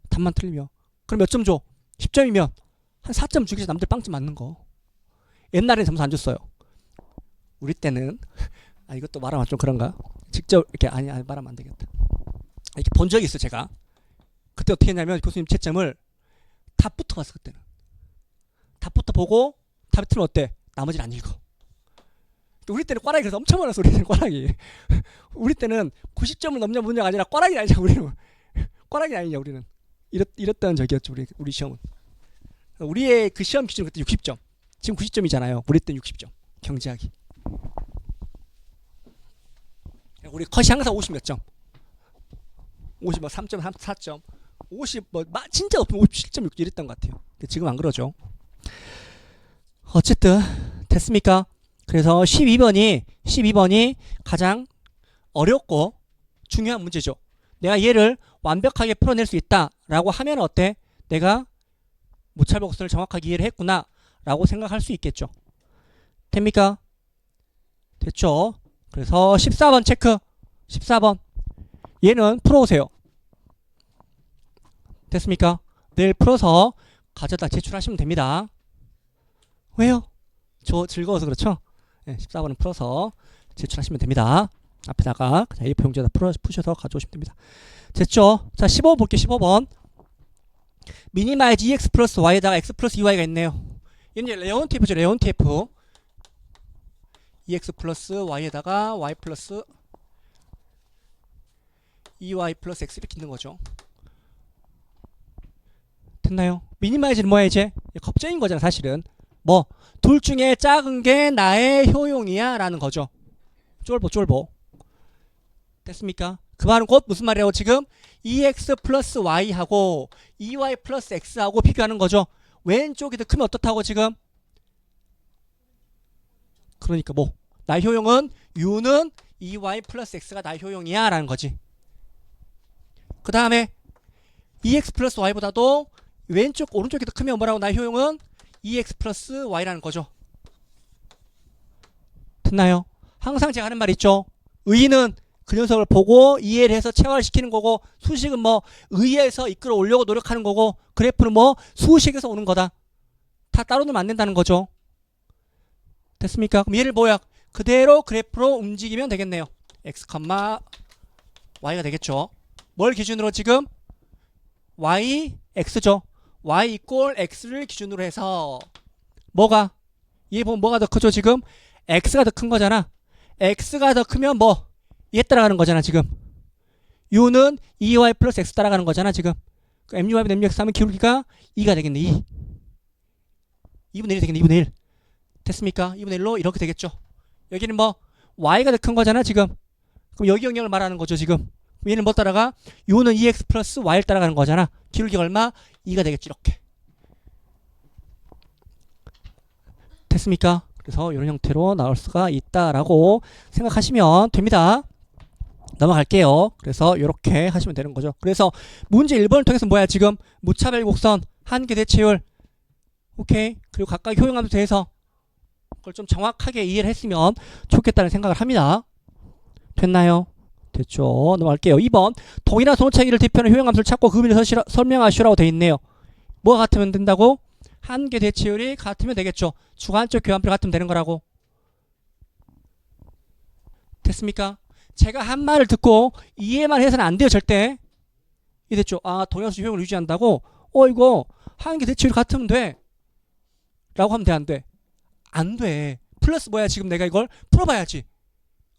답만 틀리면. 그럼 몇 점 줘? 10점이면 한 4점 주기서 남들 빵점 맞는 거. 옛날에는 점수 안 줬어요. 우리 때는 이것도 말하면 좀 그런가? 직접 이렇게 아니 말하면 안 되겠다. 이렇게 본 적이 있어 제가. 그때 어떻게 했냐면 교수님 채점을 답부터 봤어 그때는. 답부터 보고 답이 틀면 어때? 나머지는 안 읽어. 우리 때는 꽈락이 그래서 엄청 많았어. 우리 때는 꽈락이. 우리 때는 90점을 넘는 문제가 아니라 꽈락이 아니냐 우리는. 꽈락이 아니냐 우리는. 이랬다는 적이었죠 우리 시험은. 우리의 그 시험 기준은 그때 60점. 지금 90점이잖아요. 우리 때는 60점. 경제학이. 우리 컷이 항상 50 몇 점. 50 뭐 3점, 4점. 50 뭐 진짜 높으면 57.6 이랬던 것 같아요. 근데 지금 안 그러죠. 어쨌든 됐습니까? 그래서 12번이 가장 어렵고 중요한 문제죠. 내가 얘를 완벽하게 풀어낼 수 있다라고 하면 어때? 내가 무차별곡선을 정확하게 이해를 했구나 라고 생각할 수 있겠죠. 됩니까? 됐죠? 그래서 14번 체크. 14번 얘는 풀어오세요. 됐습니까? 내일 풀어서 가져다 제출하시면 됩니다. 왜요? 저 즐거워서 그렇죠? 네, 14번은 풀어서 제출하시면 됩니다. 앞에다가 A4 용지에다 푸셔서 가져오시면 됩니다. 됐죠? 자 15번 볼게요. 15번 미니마이즈 EX 플러스 Y에다가 X 플러스 2Y가 있네요. 얘는 레온 TF죠. 레온 TF EX 플러스 Y에다가 Y 플러스 2Y 플러스 X 이렇게 있는 거죠. 됐나요? 미니마이즈는 뭐야 이제? 겁쟁인 거잖아 사실은. 뭐 둘 중에 작은 게 나의 효용이야 라는 거죠. 쫄보. 됐습니까? 그 말은 곧 무슨 말이라고 지금? EX 플러스 Y하고 EY 플러스 X하고 비교하는 거죠. 왼쪽이 더 크면 어떻다고 지금? 그러니까 뭐 나의 효용은 U는 EY 플러스 X가 나의 효용이야 라는 거지. 그 다음에 EX 플러스 Y보다도 왼쪽 오른쪽이 더 크면 뭐라고? 나의 효용은 EX 플러스 Y라는 거죠. 됐나요? 항상 제가 하는 말 있죠. 의의는 그 녀석을 보고 이해를 해서 체화시키는 거고 수식은 뭐 의의에서 이끌어 오려고 노력하는 거고 그래프는 뭐 수식에서 오는 거다. 다 따로 놓으면 안 된다는 거죠. 됐습니까? 그럼 얘를 뭐야? 그대로 그래프로 움직이면 되겠네요. X, Y가 되겠죠. 뭘 기준으로 지금? Y, X죠. Y 이꼴 X를 기준으로 해서 뭐가? 얘 보면 뭐가 더 크죠 지금? X가 더 큰 거잖아. X가 더 크면 뭐? 얘 따라가는 거잖아 지금. u는 2y 플러스 x 따라가는 거잖아 지금. 그 muy분 mux 하면 기울기가 2가 되겠네. 2. 2분의 1이 되겠네. 2분의 1. 됐습니까? 2분의 1로 이렇게 되겠죠. 여기는 뭐 y가 더 큰 거잖아 지금. 그럼 여기 영역을 말하는 거죠 지금. 얘는 뭐 따라가? u는 2x 플러스 y를 따라가는 거잖아. 기울기가 얼마? 2가 되겠지 이렇게. 됐습니까? 그래서 이런 형태로 나올 수가 있다라고 생각하시면 됩니다. 넘어갈게요. 그래서 이렇게 하시면 되는 거죠. 그래서 문제 1번을 통해서 뭐야 지금 무차별 곡선 한계 대체율 오케이 그리고 각각 효용함수 대해서 그걸 좀 정확하게 이해를 했으면 좋겠다는 생각을 합니다. 됐나요? 됐죠. 넘어갈게요. 2번 동일한 손차기를 대표하는 효용함수를 찾고 그 의미를 설명하시라고 되어 있네요. 뭐가 같으면 된다고? 한계 대체율이 같으면 되겠죠. 주관적 교환비가 같으면 되는 거라고. 됐습니까? 제가 한 말을 듣고 이해만 해서는 안 돼요 절대. 이랬죠. 아 동일한수 효용을 유지한다고? 이거 한계 대체율이 같으면 돼 라고 하면 돼 안 돼? 안 돼. 플러스 뭐야 지금 내가 이걸 풀어봐야지.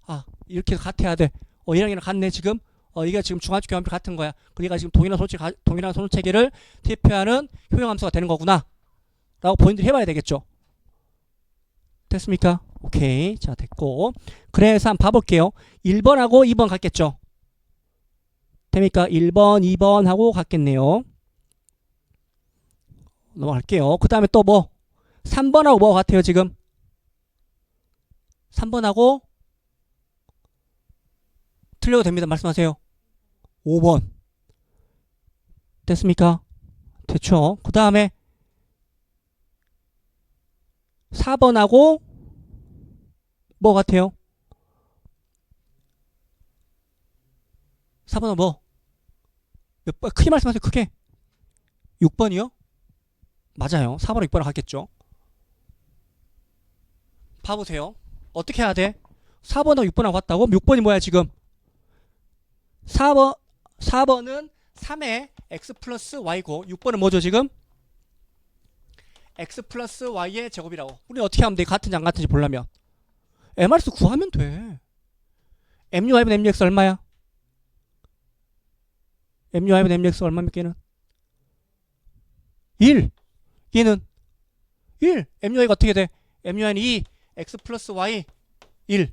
아 이렇게 같아야 돼. 얘랑 얘랑 같네 지금. 이게 지금 중간적 교환비 같은 거야. 그러니까 지금 동일한 손체계를 대표하는 효용함수가 되는 거구나 라고 본인들이 해봐야 되겠죠. 됐습니까? 오케이. 자 됐고 그래서 한번 봐볼게요. 1번하고 2번 같겠죠. 됩니까? 1번 2번 하고 같겠네요. 넘어갈게요. 그 다음에 또 뭐 3번하고 뭐 같아요 지금? 3번하고 틀려도 됩니다. 말씀하세요. 5번 됐습니까? 됐죠. 그 다음에 4번하고 뭐 같아요? 4번은 뭐? 몇 번? 크게 말씀하세요. 크게. 6번이요? 맞아요. 4번하고 6번하고 같겠죠. 봐보세요. 어떻게 해야 돼? 4번하고 6번하고 같다고? 6번이 뭐야 지금? 4번은 3의 x 플러스 y고 6번은 뭐죠 지금? x 플러스 y의 제곱이라고. 우리 어떻게 하면 돼? 같은지 안 같은지 보려면 MRS 구하면 돼. MUy분 MUX 얼마야? MUy분 MUX 얼마입니까 얘는? 1. 얘는 1. MUI가 어떻게 돼? MUI는 2. x 플러스 y 1.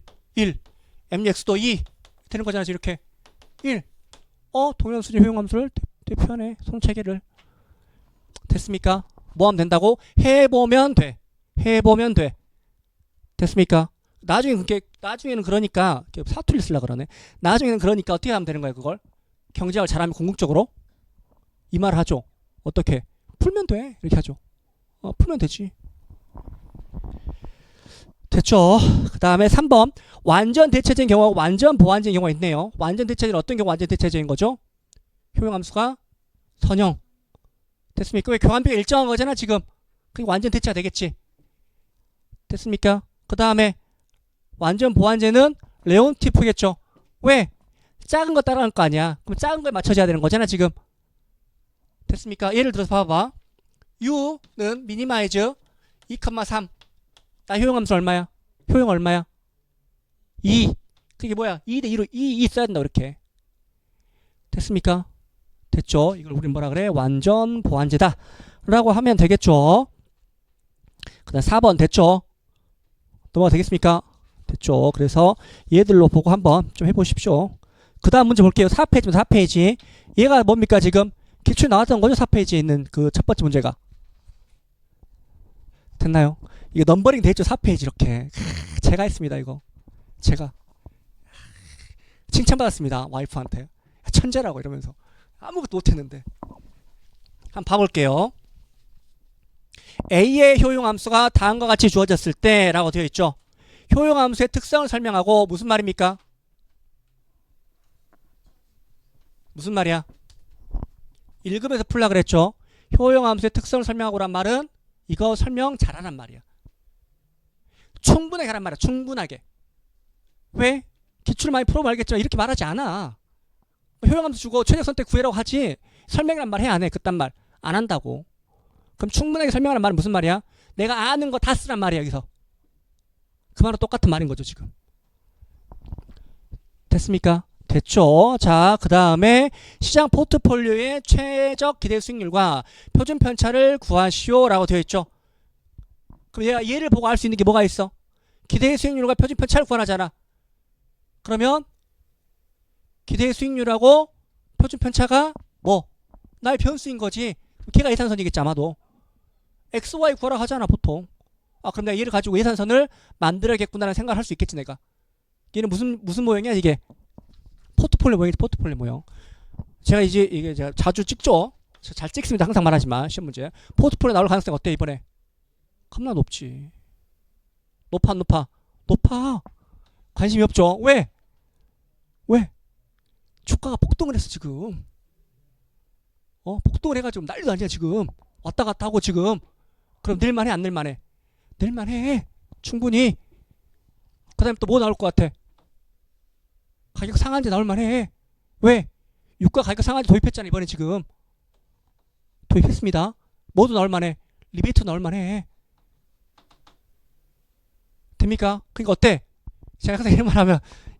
MUX도 2. 되는 거잖아 이렇게. 1. 동일함수의 효용함수를 대표하네. 손체계를. 됐습니까? 뭐 하면 된다고? 해보면 돼. 됐습니까? 나중에는 그러니까 사투리 쓰려고 그러네. 나중에는 그러니까 어떻게 하면 되는 거야 그걸? 경제학을 잘하면 궁극적으로 이 말을 하죠. 어떻게? 풀면 돼. 이렇게 하죠. 풀면 되지. 됐죠. 그 다음에 3번 완전 대체제인 경우하고 완전 보완제인 경우가 있네요. 완전 대체제는 어떤 경우 완전 대체제인 거죠? 효용함수가 선형. 됐습니까? 왜 교환비가 일정한 거잖아 지금. 그게 완전 대체가 되겠지. 됐습니까? 그 다음에 완전 보완제는 레온티프겠죠. 왜? 작은 거 따라갈 거 아니야. 그럼 작은 거에 맞춰져야 되는 거잖아 지금. 됐습니까? 예를 들어서 봐봐. u는 미니마이즈 2,3. 나 효용함수 얼마야? 효용 얼마야? 2. 그게 뭐야? 2 대 2로 2 써야 된다 이렇게. 됐습니까? 됐죠? 이걸 우리 뭐라 그래? 완전 보완제다 라고 하면 되겠죠. 그 다음 4번 됐죠? 넘어가 되겠습니까? 됐죠. 그래서 얘들로 보고 한번 좀 해보십시오. 그 다음 문제 볼게요. 4페이지입니다. 4페이지. 얘가 뭡니까 지금? 기출 나왔던 거죠? 4페이지에 있는 그 첫 번째 문제가. 됐나요? 이거 넘버링 돼 있죠? 4페이지 이렇게. 제가 했습니다 이거. 제가 칭찬받았습니다 와이프한테. 천재라고 이러면서. 아무것도 못했는데. 한번 봐볼게요. A의 효용함수가 다음과 같이 주어졌을 때 라고 되어 있죠. 효용함수의 특성을 설명하고 무슨 말입니까? 무슨 말이야? 1급에서 풀라 그랬죠. 효용함수의 특성을 설명하고란 말은 이거 설명 잘하란 말이야. 충분하게 하란 말이야. 충분하게. 왜? 기출 많이 풀어보면 알겠지만 이렇게 말하지 않아. 효용함수 주고 최적 선택 구해라고 하지 설명이란 말 해 안 해? 그딴 말 안 한다고. 그럼 충분하게 설명하란 말은 무슨 말이야? 내가 아는 거 다 쓰란 말이야 여기서. 그 말은 똑같은 말인 거죠 지금. 됐습니까? 됐죠. 자, 그 다음에 시장 포트폴리오의 최적 기대 수익률과 표준 편차를 구하시오라고 되어 있죠. 그럼 얘를 보고 알 수 있는 게 뭐가 있어? 기대 수익률과 표준 편차를 구하라잖아. 그러면 기대 수익률하고 표준 편차가 뭐? 나의 변수인 거지. 걔가 예산선이겠지 아마도. XY 구하라 하잖아 보통. 아 그럼 내가 얘를 가지고 예산선을 만들어야겠구나라는 생각을 할 수 있겠지 내가. 얘는 무슨 모형이야 이게? 포트폴리오 모형이지 포트폴리오 모형. 제가 이게 제가 자주 찍죠. 잘 찍습니다. 항상 말하지만 시험 문제. 포트폴리오 나올 가능성이 어때 이번에? 겁나 높지. 높아 안 높아? 높아. 관심이 없죠. 왜? 주가가 폭등을 했어 지금. 폭등을 해가지고 난리도 아니야 지금. 왔다 갔다 하고 지금. 그럼 늘만해 안 늘만해? 늘만해. 충분히. 그 다음에 또 뭐 나올 것 같아? 가격 상한제 나올 만해. 왜? 유가 가격 상한제 도입했잖아 이번에 지금. 도입했습니다. 뭐도 나올 만해? 리베이트 나올 만해. 됩니까? 그러니까 어때? 제가 항상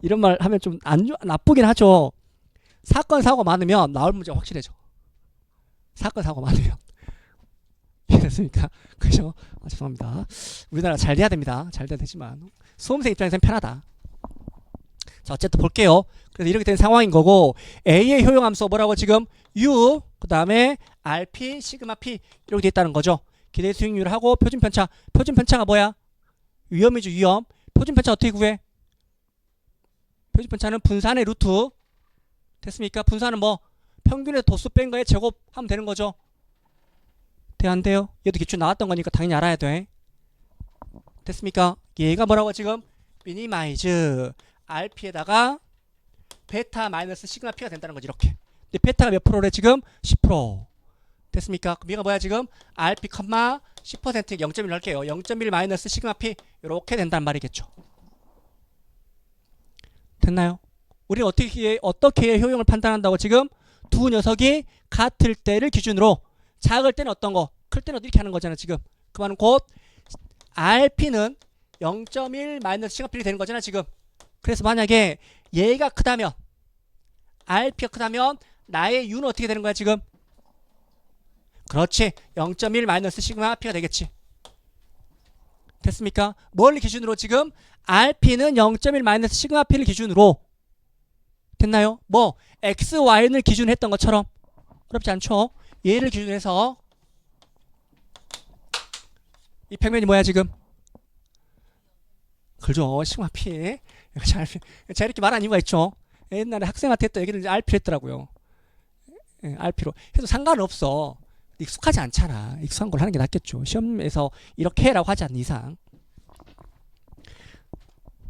이런 말 하면 좀 나쁘긴 하죠. 사건 사고 많으면 나올 문제가 확실해져. 사건 사고 많으면. 이해됐습니까? 그죠? 죄송합니다. 우리나라 잘 돼야 됩니다. 잘 돼야 되지만 수험생 입장에서는 편하다. 자 어쨌든 볼게요. 그래서 이렇게 된 상황인 거고 A의 효용함수 뭐라고 지금 U 그 다음에 RP 시그마 P 이렇게 돼 있다는 거죠. 기대 수익률하고 표준 편차. 표준 편차가 뭐야? 위험이죠 위험. 표준 편차 어떻게 구해? 표준 편차는 분산의 루트. 됐습니까? 분산은 뭐 평균의 도수 뺀 거에 제곱하면 되는 거죠. 돼 안 돼요? 얘도 기출 나왔던 거니까 당연히 알아야 돼. 됐습니까? 얘가 뭐라고 지금 미니마이즈 RP에다가 베타 마이너스 시그마 P가 된다는 거지 이렇게. 근데 베타가 몇 프로래 지금? 10%. 됐습니까? 그럼 얘가 뭐야 지금? RP, 10% 0.1 넣을게요. 0.1 마이너스 시그마 P 이렇게 된단 말이겠죠. 됐나요? 우리는 어떻게 효용을 판단한다고 지금? 두 녀석이 같을 때를 기준으로 작을 때는 어떤 거? 클 때는 이렇게 하는 거잖아 지금. 그 말은 곧 RP는 0.1 마이너스 시그마 P가 되는 거잖아 지금. 그래서 만약에 얘가 크다면 RP가 크다면 나의 U는 어떻게 되는 거야 지금? 그렇지. 0.1 마이너스 시그마 P가 되겠지. 됐습니까? 뭘 기준으로 지금? RP는 0.1 마이너스 시그마 P를 기준으로. 됐나요? 뭐 X, Y를 기준으로 했던 것처럼. 어렵지 않죠? 얘를 기준으로 해서 이 평면이 뭐야 지금? 그죠? 시그마 P. 제가 이렇게 말한 이유가 있죠. 옛날에 학생한테 했던 얘기를 RP로 했더라고요. RP로 해도 상관없어. 익숙하지 않잖아. 익숙한 걸 하는 게 낫겠죠. 시험에서 이렇게 해라고 하지 않는 이상.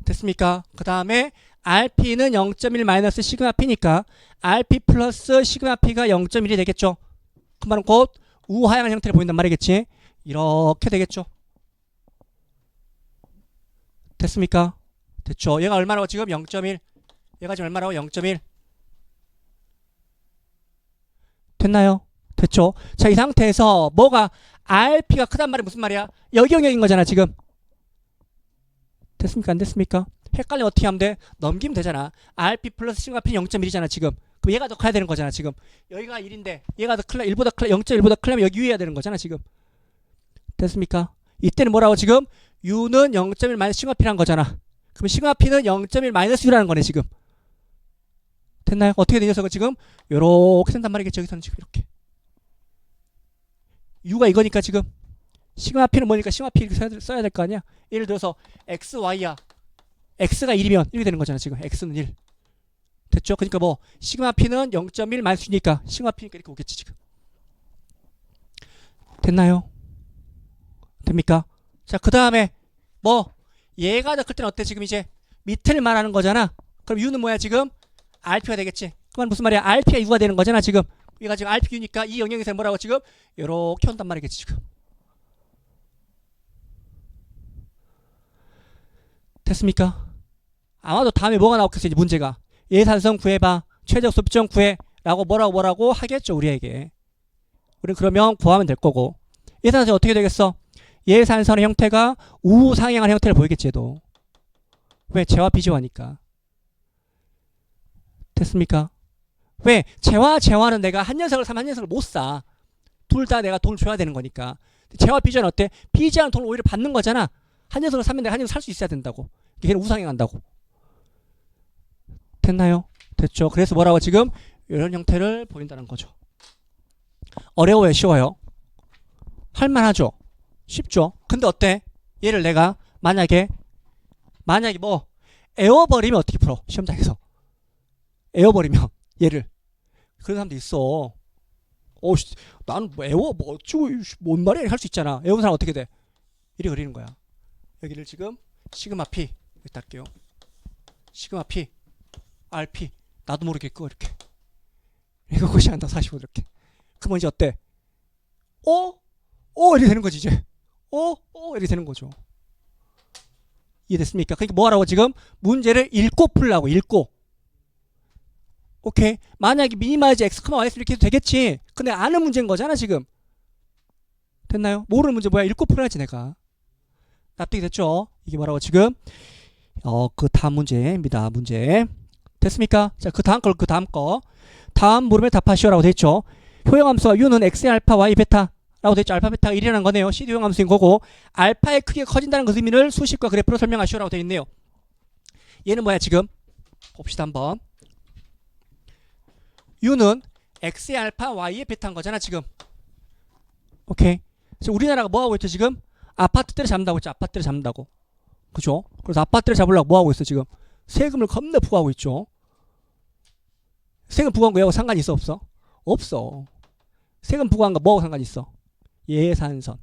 됐습니까? 그 다음에 RP는 0.1 마이너스 시그마 P니까 RP 플러스 시그마 P가 0.1이 되겠죠. 그 말은 곧 우하향한 형태를 보인단 말이겠지. 이렇게 되겠죠. 됐습니까? 됐죠. 얘가 얼마라고 지금? 0.1. 얘가 지금 얼마라고? 0.1. 됐나요? 됐죠. 자, 이 상태에서 뭐가 RP가 크단 말이 무슨 말이야? 여기 영역인 거잖아 지금. 됐습니까? 안 됐습니까? 헷갈리면 어떻게 하면 돼? 넘기면 되잖아. RP 플러스 시그마 P 0.1이잖아 지금. 그럼 얘가 더 커야 되는 거잖아 지금. 여기가 1인데 얘가 더 클라 1보다 클라 0.1보다 클라면 여기 위에야 되는 거잖아 지금. 됐습니까? 이때는 뭐라고 지금? U는 0.1 마이너스 시그마 P라는 거잖아. 그럼 시그마 P는 0.1 마이너스 U라는 거네 지금. 됐나요? 어떻게 된 녀석은 지금? 요렇게 된단 말이겠죠. 여기서는 지금 이렇게. U가 이거니까 지금 시그마 P는 뭐니까 시그마 P 이렇게 써야 될 거 아니야? 예를 들어서 X, Y야. X가 1이면 이렇게 되는 거잖아 지금. X는 1. 됐죠? 그러니까 뭐 시그마 P는 0.1 마이너스니까 시그마 P니까 이렇게 오겠지 지금. 됐나요? 됩니까? 자, 그 다음에 뭐 얘가 더 클 때는 어때 지금 이제 밑을 말하는 거잖아. 그럼 U는 뭐야 지금? RP가 되겠지. 그만 무슨 말이야? RP가 U가 되는 거잖아 지금. 얘가 지금 RP U니까 이 영역에서 뭐라고 지금? 요렇게 온단 말이겠지 지금. 됐습니까? 아마도 다음에 뭐가 나오겠어 이제 문제가. 예산성 구해봐. 최적 소비점 구해. 라고 뭐라고 하겠죠 우리에게. 우리는 그러면 구하면 될 거고. 예산성이 어떻게 되겠어? 예산선의 형태가 우상향하는 형태를 보이겠지 얘도. 왜? 재와 비교하니까. 됐습니까? 왜? 재화는 내가 한 녀석을 사면 한 녀석을 못 사. 둘 다 내가 돈을 줘야 되는 거니까. 재화 비전 어때? 비자는 돈을 오히려 받는 거잖아. 한 녀석을 사면 내가 한 녀석 살 수 있어야 된다고. 걔는 우상향 한다고. 됐나요? 됐죠? 그래서 뭐라고 지금 이런 형태를 보인다는 거죠. 어려워요? 쉬워요? 할만하죠? 쉽죠? 근데 어때? 얘를 내가 만약에 뭐 에워버리면 어떻게 풀어? 시험장에서 에워버리면 얘를 그런 사람도 있어. 나는 뭐 에워 뭐 어쩌고 뭔 말이야 할 수 있잖아. 에워는 사람 어떻게 돼? 이리 그리는 거야. 여기를 지금 시그마 P 이렇게 할게요. 시그마 P RP 나도 모르게 끄고 이렇게 이거 고시한다 45 이렇게. 그러면 이제 어때? 이렇게 되는 거지 이제. 이렇게 되는 거죠. 이해됐습니까? 그러니까 뭐 하라고 지금 문제를 읽고 풀라고. 읽고. 오케이. 만약에 미니마이즈 x, y 이렇게 해도 되겠지. 근데 아는 문제인 거잖아 지금. 됐나요? 모르는 문제 뭐야? 읽고 풀어야지 내가. 납득이 됐죠? 이게 뭐라고 지금 그 다음 문제입니다. 문제 됐습니까? 자, 그 다음 거 다음 물음에 답하시오라고 돼 있죠. 효용함수가 u는 x의 알파 y 베타 라고 돼 있죠. 알파 베타가 1이라는 거네요. CD 효용함수인 거고 알파의 크기가 커진다는 그 의미를 수식과 그래프로 설명하시오라고 돼 있네요. 얘는 뭐야 지금 봅시다 한번. u는 x의 알파 y의 베타인 거잖아 지금. 오케이. 그래서 우리나라가 뭐 하고 있죠 지금? 아파트들을 잡는다고 했죠. 아파트를 잡는다고. 그죠? 그래서 아파트를 잡으려고 뭐 하고 있어 지금? 세금을 겁나 부과하고 있죠. 세금 부과한 거하고 상관이 있어 없어? 없어. 세금 부과한 거 뭐하고 상관이 있어? 예산선.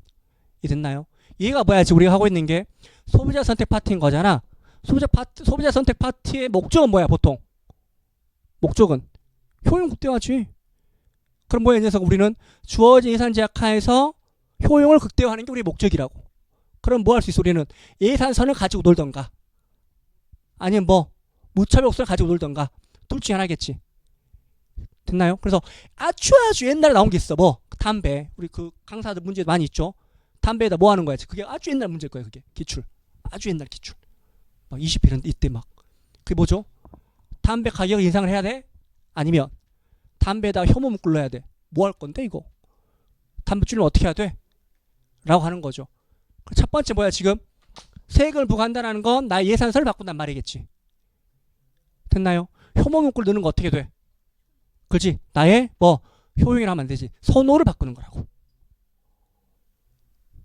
이 됐나요? 얘가 뭐야 지금 우리가 하고 있는 게 소비자 선택 파트인 거잖아. 소비자 선택 파트의 목적은 뭐야 보통? 목적은 효용 극대화지. 그럼 뭐야 이 녀석 우리는 주어진 예산 제약 하에서 효용을 극대화하는 게 우리의 목적이라고. 그럼 뭐 할 수 있어 우리는? 예산선을 가지고 놀던가 아니면 뭐 무차별옥선을 가지고 놀던가 둘 중에 하나겠지. 됐나요? 그래서 아주 옛날에 나온 게 있어. 뭐 담배. 우리 그 강사들 문제 많이 있죠. 담배에다 뭐 하는 거야? 그게 아주 옛날 문제일 거야. 그게 기출. 아주 옛날 기출. 막 20일 이때 막. 그게 뭐죠? 담배 가격을 인상을 해야 돼? 아니면 담배에다 혐오 문구를 넣어야 돼? 뭐 할 건데 이거? 담배 줄이면 어떻게 해야 돼? 라고 하는 거죠. 첫 번째 뭐야 지금? 세금을 부과한다는 건 나의 예산서를 바꾼단 말이겠지. 됐나요? 혐오 문구를 넣는 거 어떻게 돼? 그렇지? 나의 뭐 효용이라 하면 안 되지. 선호를 바꾸는 거라고.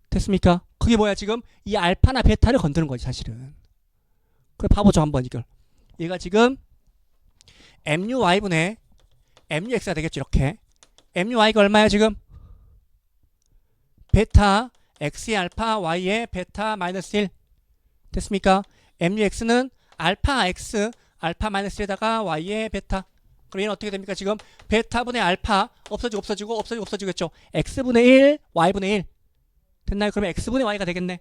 됐습니까? 그게 뭐야 지금? 이 알파나 베타를 건드는 거지 사실은. 그래 봐보죠 한번 이걸. 얘가 지금 MUY분의 MUX가 되겠죠 이렇게. MUY가 얼마야 지금? 베타 X의 알파 Y의 베타 마이너스 1 됐습니까? MUX는 알파 X 알파 마이너스 1에다가 Y의 베타. 그럼 얘는 어떻게 됩니까? 지금 베타분의 알파 없어지겠죠. X분의 1 Y분의 1 됐나요? 그러면 X분의 Y가 되겠네.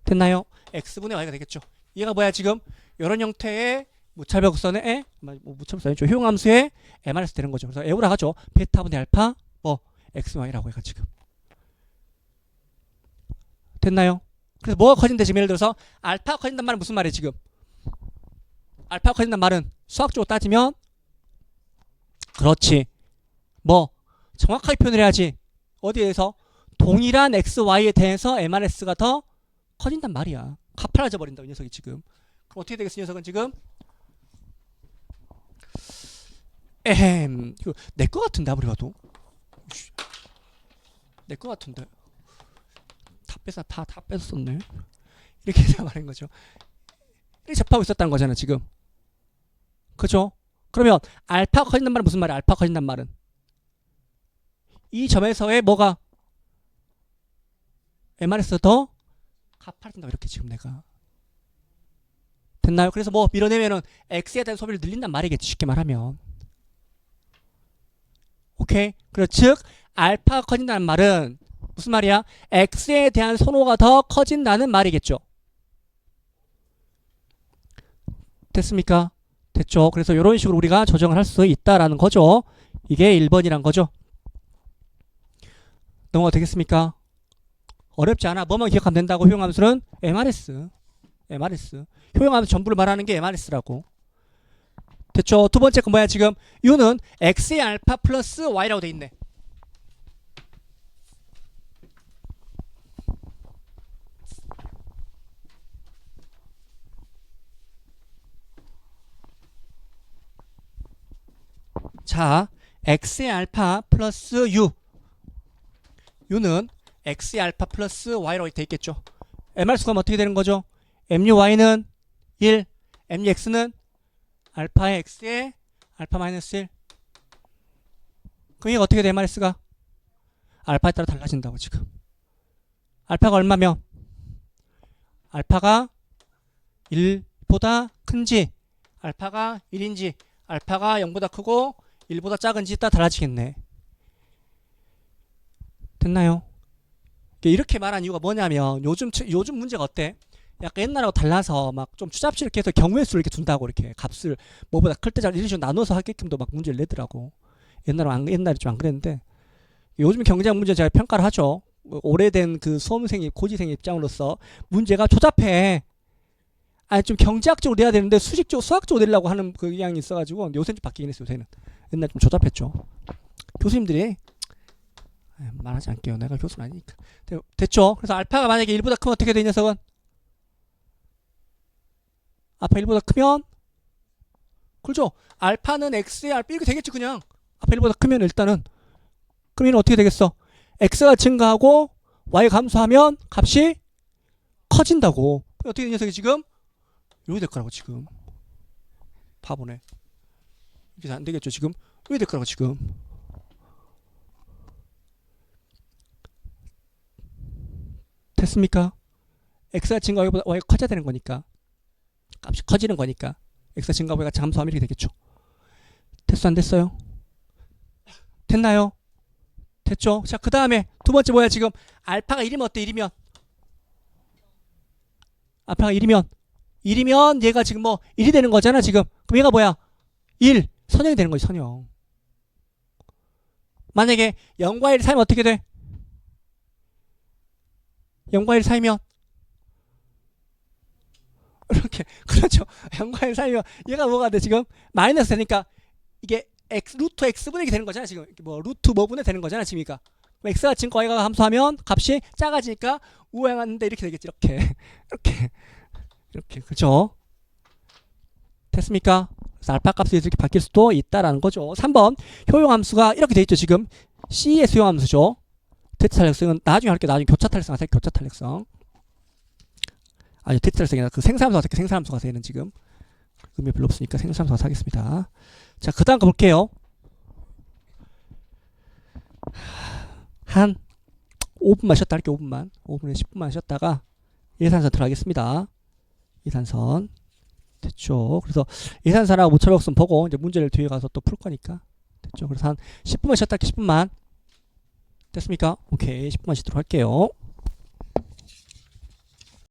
됐나요? X분의 Y가 되겠죠. 얘가 뭐야 지금? 이런 형태의 무차별곡선의 무차별곡선이죠. 효용함수의 MRS 되는 거죠. 그래서 에우라 하죠. 베타분의 알파 XY라고 해가 지금. 됐나요? 그래서 뭐가 커진대 지금 예를 들어서 알파가 커진단 말은 무슨 말이에요 지금? 알파가 커진단 말은 수학적으로 따지면 그렇지. 뭐 정확하게 표현을 해야지. 어디에서? 동일한 XY에 대해서 MRS가 더 커진단 말이야. 가팔라져 버린다 이 녀석이 지금. 그럼 어떻게 되겠어 이 녀석은 지금? 이거 내 거 같은데 아무리 봐도 내 거 같은데 다 뺏었네. 이렇게 해서 말하는 거죠. 이렇게 접하고 있었다는 거잖아 지금. 그죠? 그러면 알파가 커진단 말은 무슨 말이야? 알파가 커진단 말은 이 점에서의 뭐가 MRS 더 가파른다 이렇게 지금 내가. 됐나요? 그래서 뭐 밀어내면은 X에 대한 소비를 늘린단 말이겠지 쉽게 말하면. 오케이? 그래서 즉 알파가 커진다는 말은 무슨 말이야? X에 대한 선호가 더 커진다는 말이겠죠. 됐습니까? 됐죠? 그래서 이런 식으로 우리가 조정을 할 수 있다라는 거죠. 이게 1번이란 거죠. 넘어가 되겠습니까? 어렵지 않아. 뭐만 기억하면 된다고. 효용함수는 MRS. 효용함수 전부를 말하는 게 MRS라고. 됐죠? 두 번째 거 뭐야 지금? u는 x의 알파 플러스 y라고 돼 있네. 자, x의 알파 플러스 u는 x의 알파 플러스 y라고 돼 있겠죠. mr수가 어떻게 되는 거죠? muy는 1, mux는 알파의 x의 알파 마이너스 1. 그럼 이게 어떻게 돼, mr수가? 알파에 따라 달라진다고 지금. 알파가 얼마면? 알파가 1보다 큰지, 알파가 1인지, 알파가 0보다 크고 1보다 작은지 따라 달라지겠네. 됐나요? 이렇게 말한 이유가 뭐냐면 요즘 문제가 어때? 약간 옛날하고 달라서 막 좀 추잡스럽게 이렇게 해서 경우의 수를 이렇게 둔다고 이렇게 값을 뭐보다 클 때 잘 이런 식으로 나눠서 하게끔도 막 문제를 내더라고. 옛날에 좀 안 그랬는데 요즘 경제학 문제 제가 평가를 하죠. 오래된 그 수험생 고지생 입장으로서 문제가 조잡해. 아니 좀 경제학적으로 내야 되는데 수학적으로 내려고 하는 그 의향이 있어가지고 요새는 좀 바뀌긴 했어요. 요새는 옛날 좀 조잡했죠. 교수님들이 말하지 않게요. 내가 교수는 아니니까. 됐죠? 그래서 알파가 만약에 1보다 크면 어떻게 돼, 이 녀석은? 알파 1보다 크면? 그렇죠? 알파는 x의 알파 이렇게 되겠지 그냥. 알파 1보다 크면 일단은. 그럼 얘는 어떻게 되겠어? x가 증가하고 y 감소하면 값이 커진다고. 어떻게 된 녀석이 지금? 이렇게 될 거라고 지금. 바보네. 이게 안 되겠죠 지금? 이렇게 될 거라고 지금. 됐습니까? x가 증가하고 y가 커져야 되는 거니까. 값이 커지는 거니까. x가 증가하고 y가 감소하면 이렇게 되겠죠. 됐어 안 됐어요? 됐나요? 됐죠? 자, 그 다음에 두 번째 뭐야 지금? 알파가 1이면 어때? 1이면 알파가 1이면 얘가 지금 뭐 1이 되는 거잖아 지금. 그럼 얘가 뭐야? 1 선형이 되는 거지 선형. 만약에 0과 1 사이면 어떻게 돼? 0과 1 사이면 이렇게 그렇죠. 0과 1 사이면 얘가 뭐가 돼 지금? 마이너스 되니까 이게 루트 x분의 1이 되는 거잖아 지금. 뭐 루트 뭐분의 되는 거잖아 지금. 그러니까 x가 증가 y가 감소하면 값이 작아지니까 우행하는데 이렇게 되겠지. 이렇게 그죠? 됐습니까? 그래서 알파 값이 이렇게 바뀔 수도 있다라는 거죠. 3번 효용함수가 이렇게 돼 있죠 지금. CS 효용함수죠. 대체 탄력성은 나중에 할게요. 나중에 교차 탄력성 하세요. 교차 탄력성. 아니 대체 탄력성이 아니라 그 생산함수 하세요. 생산함수 가서 얘는 지금 의미 별로 없으니까 생산함수 가서 하겠습니다. 자, 그 다음 거 볼게요. 한 5분만 쉬었다 할게요. 5분에 10분만 쉬었다가 예산선 들어가겠습니다. 예산선 됐죠. 그래서 예산선하고 무차별법선 보고 이제 문제를 뒤에 가서 또 풀 거니까 됐죠. 그래서 한 10분만 쉬었다 할게요. 10분만 됐습니까? 오케이 10분만 쉬도록 할게요.